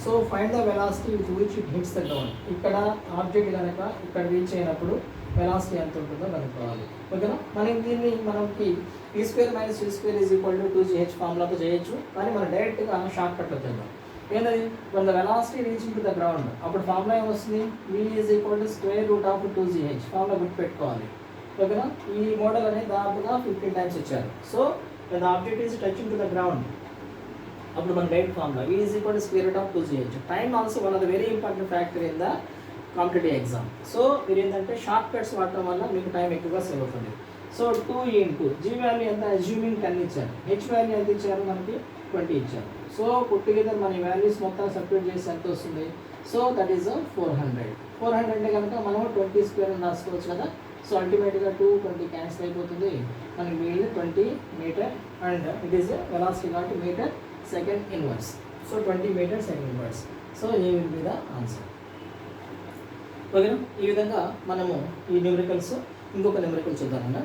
So find the velocity with which it hits the ground. ఇక్కడ object కనుక ఇక్కడ reach అయినప్పుడు velocity ఎంత ఉంటుందో కనుక్కోవాలి. ఓకేనా. మనకి p² - c² is equal to 2gh ఫార్ములాతో చేయొచ్చు, కానీ మనం డైరెక్ట్గా షార్ట్ కట్లో చేద్దాం. ఏంటది, when the velocity reaching to the ground అప్పుడు ఫార్ములా ఏమొస్తుంది, v is equal to √ 2gh formula గుర్తుపెట్టుకోవాలి. ఓకేనా. ఈ మోడల్ అనేది దాదాపుగా 15 టైమ్స్ ఇచ్చారు. So when the object is touching to the ground అప్పుడు మన direct formula E is equal to √2gh. Time also one of the very important factor in the competitive exam. So మీరు ఏంటంటే short cuts వాడటం వల్ల మీకు time ఎక్కువగా save అవుతుంది. So 2 into g value ఎంత, అజ్యూమింగ్ 10 ఇచ్చారు, h వాల్యూ ఎంత ఇచ్చారు, మనకి 20 ఇచ్చారు. సో పుట్ టుగెదర్ మన వాల్యూస్ మొత్తం సబ్స్టిట్యూట్ చేసి ఎంత వస్తుంది, సో దట్ ఈస్ 400 అంటే కనుక మనం 20² అని రాసుకోవచ్చు కదా. సో అల్టిమేట్గా 2 20 క్యాన్సిల్ అయిపోతుంది, మనకి మిగిలిన 20 metre and it is velocity కాబట్టి metre second inverse. So 20 metre second inverse. So A will be the answer. ఓకేనా. ఈ విధంగా మనము ఈ న్యూమరికల్స్ ఇంకొక న్యూమరికల్ చూద్దామన్నా.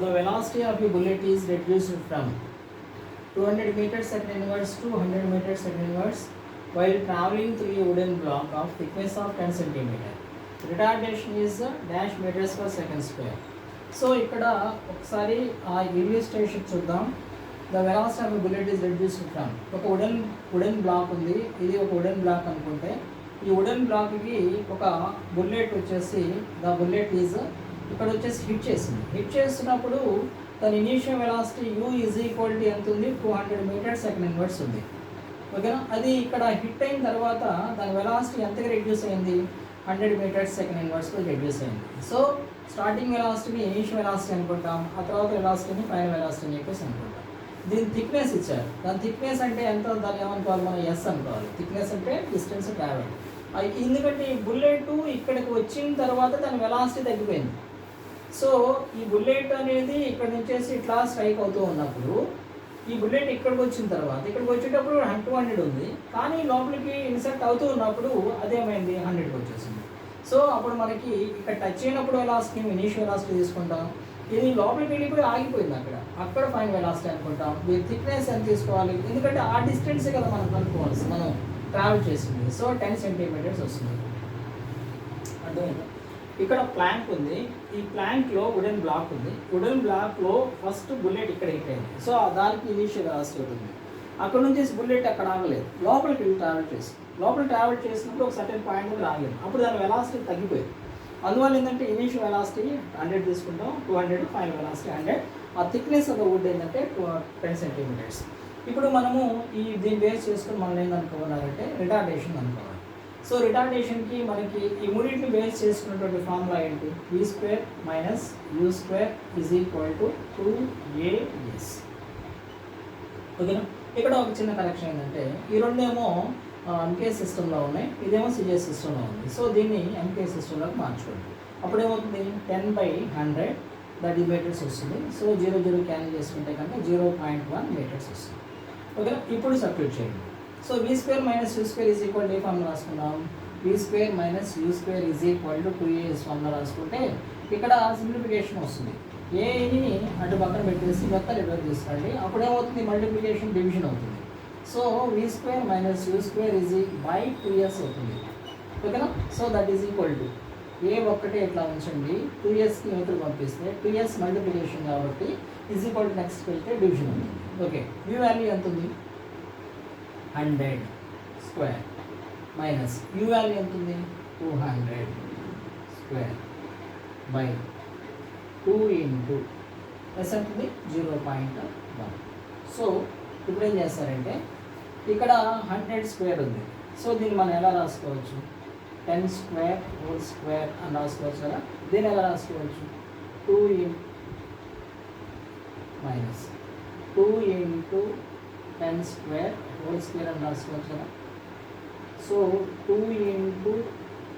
The velocity of a bullet is reduced from 200 meters second inverse to 100 meters second inverse while traveling through a wooden block of thickness of 10 centimeter. Retardation is dash meters per second square. So ఇక్కడ ఒకసారి ఆ illustration చూద్దాం. The velocity of bullet is reduced from, ఒక wooden black ఉంది, ఇది ఒక wooden black అనుకుంటే ఈ వుడెన్ బ్లాక్కి ఒక బుల్లెట్ వచ్చేసి ద బుల్లెట్ ఈజ్ ఇక్కడ వచ్చేసి హిట్ చేస్తున్నప్పుడు దాని initial velocity u is equal to ఎంత ఉంది 200 మీటర్స్ సెకండ్ ఇన్వర్స్ ఉంది. ఓకేనా. అది ఇక్కడ హిట్ అయిన తర్వాత దాని వెలాసిటీ ఎంతగా రెడ్యూస్ అయింది, 100 మీటర్స్ సెకండ్ ఇన్వర్స్లో రెడ్యూస్ అయింది. సో స్టార్టింగ్ వెలాసిటీని ఇనీషియల్ వెలాసిటీ అనుకుంటాం, ఆ తర్వాత వెలాసిటీని ఫైనల్ వెలాసిటీ అని చెప్పేసి అనుకుంటాం. దీని థిక్నెస్ ఇచ్చారు, దాని థిక్నెస్ అంటే ఎంత, దాన్ని ఏమనుకోవాలి మనం ఎస్ అనుకోవాలి. థిక్నెస్ అంటే డిస్టెన్స్ ట్రావెల్. ఎందుకంటే ఈ బుల్లెట్ ఇక్కడికి వచ్చిన తర్వాత దాని వెలాసిటీ తగ్గిపోయింది. సో ఈ బుల్లెట్ అనేది ఇక్కడ నుంచి ఇట్లా స్ట్రైక్ అవుతూ ఉన్నప్పుడు ఈ బుల్లెట్ ఇక్కడికి వచ్చిన తర్వాత ఇక్కడికి వచ్చేటప్పుడు 200 ఉంది, కానీ లోపలికి ఇన్సర్ట్ అవుతూ ఉన్నప్పుడు అదేమైంది 100కి వచ్చేసింది. సో అప్పుడు మనకి ఇక్కడ టచ్ అయినప్పుడు వెలాసిటీ ఇనీషియల్ వెలాసిటీ తీసుకుంటాం, ఇది లోపలికి వెళ్ళిపోయి ఆగిపోయింది అక్కడ ఫైనల్ వెలాసిటీ అనుకుంటాం. దీని థిక్నెస్ ఎంత తీసుకోవాలి, ఎందుకంటే ఆ డిస్టెన్సే కదా మనం కనుక్కోవాల్సి మనం ట్రావెల్ చేసింది. సో 10 సెంటీమీటర్స్ వస్తుంది. అర్థమైందా? ఇక్కడ ప్లాంక్ ఉంది, ఈ ప్లాంక్లో వుడెన్ బ్లాక్ ఉంది, వుడెన్ బ్లాక్లో ఫస్ట్ బుల్లెట్ ఇక్కడ హిట్ అయింది. సో దానికి ఇనీషియల్ వెలాసిటీ అవుతుంది. అక్కడ నుంచి బుల్లెట్ అక్కడ ఆగలేదు, లోపలికి వెళ్ళి ట్రావెల్ చేసింది. లోపల ట్రావెల్ చేసినప్పుడు ఒక సర్టెన్ పాయింట్ దగ్గర ఆగలేదు, అప్పుడు దాని వెలాసిటీ తగ్గిపోయింది. అందువల్ల ఏంటంటే ఇనీషియల్ వెలాసిటీ 100 తీసుకుంటాం, 200 ఫైనల్ వెలాసిటీ 100. ఆ థిక్నెస్ ఆఫ్ ద వుడ్ ఏంటంటే 10 సెంటీమీటర్స్. ఇప్పుడు మనము దీన్ని బేస్ చేసుకుని మనం ఏందనుకోవాలంటే రిటార్డేషన్ అనుకోవాలి. సో రిటార్డేషన్కి మనకి ఈ మూడింటిని బేస్ చేసుకున్నటువంటి ఫార్ములా ఏంటి, v² - u² = 2as. ఓకేనా? ఇక్కడ ఒక చిన్న కరెక్షన్ ఏంటంటే ఈ రెండేమో ఎంకే సిస్టంలో ఉన్నాయి, ఇదేమో సిజిఎస్ సిస్టంలో ఉంది. సో దీన్ని ఎంకే సిస్టంలోకి మార్చుకోండి. అప్పుడు ఏమవుతుంది 10/100 దట్ మీటర్స్ వస్తుంది. సో 0 క్యాన్సిల్ చేసుకుంటే కనుక 0.1 మీటర్స్ వస్తుంది. ఓకేనా? ఇప్పుడు సబ్స్టిట్యూట్ చేయండి. సో v² - u² ఏ ఫార్ములా రాసుకుందాం, v² - u² 2as ఫార్ములా రాసుకుంటే ఇక్కడ సింప్లిఫికేషన్ వస్తుంది. ఏని అటు పక్కన పెట్టేసి మొత్తం ఇటు తీసుకోండి, అప్పుడు ఏమవుతుంది మల్టిప్లికేషన్ డివిజన్ అవుతుంది. సో v² - u² /2s అవుతుంది. ఓకేనా? So that is equal to A ఒక్కటే ఇట్లా ఉంచండి, 2sకి యూనిట్లు పంపిస్తే 2s మల్టిప్లికేషన్ కాబట్టి ఈజ్ ఈక్వల్ టు నెక్స్ట్కి వెళ్తే డివిజన్ అవుతుంది. ఓకే, v వాల్యూ ఎంత ఉంది 100² మైనస్ u వాల్యూ ఎంత ఉంది 200² బై 2 ఇంటూ ఎస్ ఉంటుంది 0.1. సో ఇప్పుడు ఏం చేస్తారంటే ఇక్కడ 100² ఉంది. సో దీన్ని మనం ఎలా రాసుకోవచ్చు, 10² అని రాసుకోవచ్చు కదా. దీన్ని ఎలా రాసుకోవచ్చు 2 మైనస్ 2 ఇంటూ 10² అని రాసుకోవచ్చు కదా. సో 2 ఇంటూ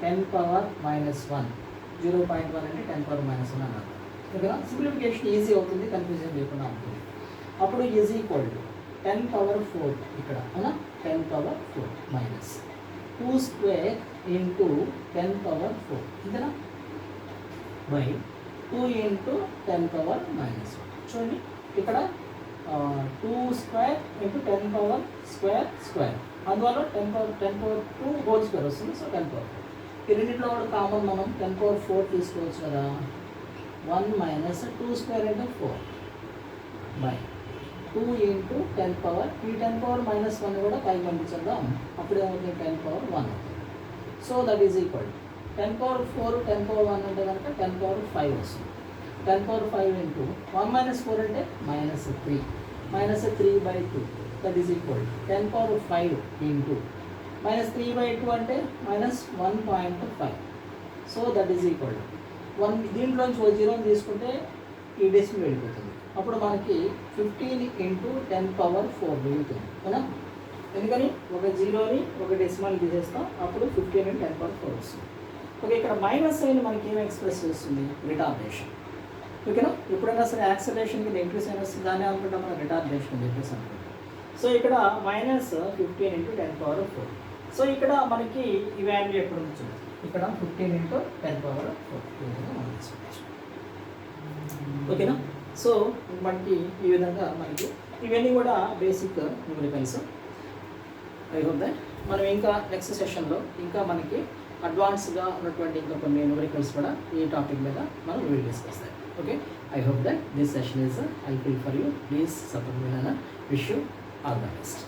10⁻⁻1 0.1 అంటే 10⁻⁻1 అన్నారు. ఓకేనా? సింప్లిఫికేషన్ ఈజీ అవుతుంది, కన్ఫ్యూజన్ లేకుండా ఉంటుంది. అప్పుడు ఈజ్ ఈక్వల్ టు 10⁴ ఇక్కడ అవునా, 10⁴ మైనస్ 2² ఇంటూ 10⁴ ఇంతేనా బై 2 ఇంటూ 10⁻⁻1. చూడండి ఇక్కడ 2² ఇంటూ 10⁻² అందువల్ల 10⁻2 హోల్ స్క్వేర్ వస్తుంది. సో 10⁻4 ఈ రెండింటిలో కూడా కామన్ మనం 10⁻4 తీసుకోవచ్చు కదా. 1 మైనస్ 2² అంటే 4 బై 2 ఇంటూ 10⁻, ఈ 10⁻⁻1 కూడా పైకి పంపించేద్దాం, అప్పుడు ఏమవుతుంది 10⁻1. సో దట్ ఈజ్ ఈక్వల్ 10⁻4 10⁻1 అంటే కనుక 10⁻5 వస్తుంది. 10⁻5 ఇంటూ 1 - 4 అంటే -3 -3/2 దట్ ఈజ్ ఈక్వల్ 10⁻5 ఇంటూ -3/2 అంటే -1.5. So that is equal 1. దీంట్లోంచి 0 తీసుకుంటే ఈ డెసిమల్ వెళ్ళిపోతుంది, అప్పుడు మనకి 15 ఇంటూ 10⁻4 మిగులుతుంది అవునా. ఎందుకని ఒక 0ని ఒక డెసిమల్ తీసేస్తాం, అప్పుడు 15 ఇంటూ 10⁻4 వస్తుంది. ఓకే, ఇక్కడ మైనస్ సైన్ మనకి ఏమి ఎక్స్ప్రెస్ చేస్తుంది రిటార్డేషన్. ఓకేనా? ఎప్పుడైనా సరే యాక్సలరేషన్కి నెగిటివ్ సైన్ వస్తుంది, దాన్ని అనుకుంటాం మనం రిటార్డేషన్ అని చెప్పేసి అనుకుంటాం. సో ఇక్కడ -15 ఇంటూ 10⁻4. సో ఇక్కడ మనకి ఈ వాల్యూ ఎప్పుడు ఉంటుంది, ఇక్కడ 15 ఇంటూ 10⁻4 మనం తీసుకోవచ్చు. ఓకేనా? సో మనకి ఈ విధంగా మనకి ఇవన్నీ కూడా basic numericals. I hope that మనం ఇంకా నెక్స్ట్ సెషన్లో ఇంకా మనకి అడ్వాన్స్గా ఉన్నటువంటి ఇంకా కొన్ని న్యూమరికల్స్ కూడా ఈ టాపిక్ మీద మనం రివ్యూ చేసుకొస్తాం. Okay, I hope that this session is helpful for you. Please support me. Wish you all the best.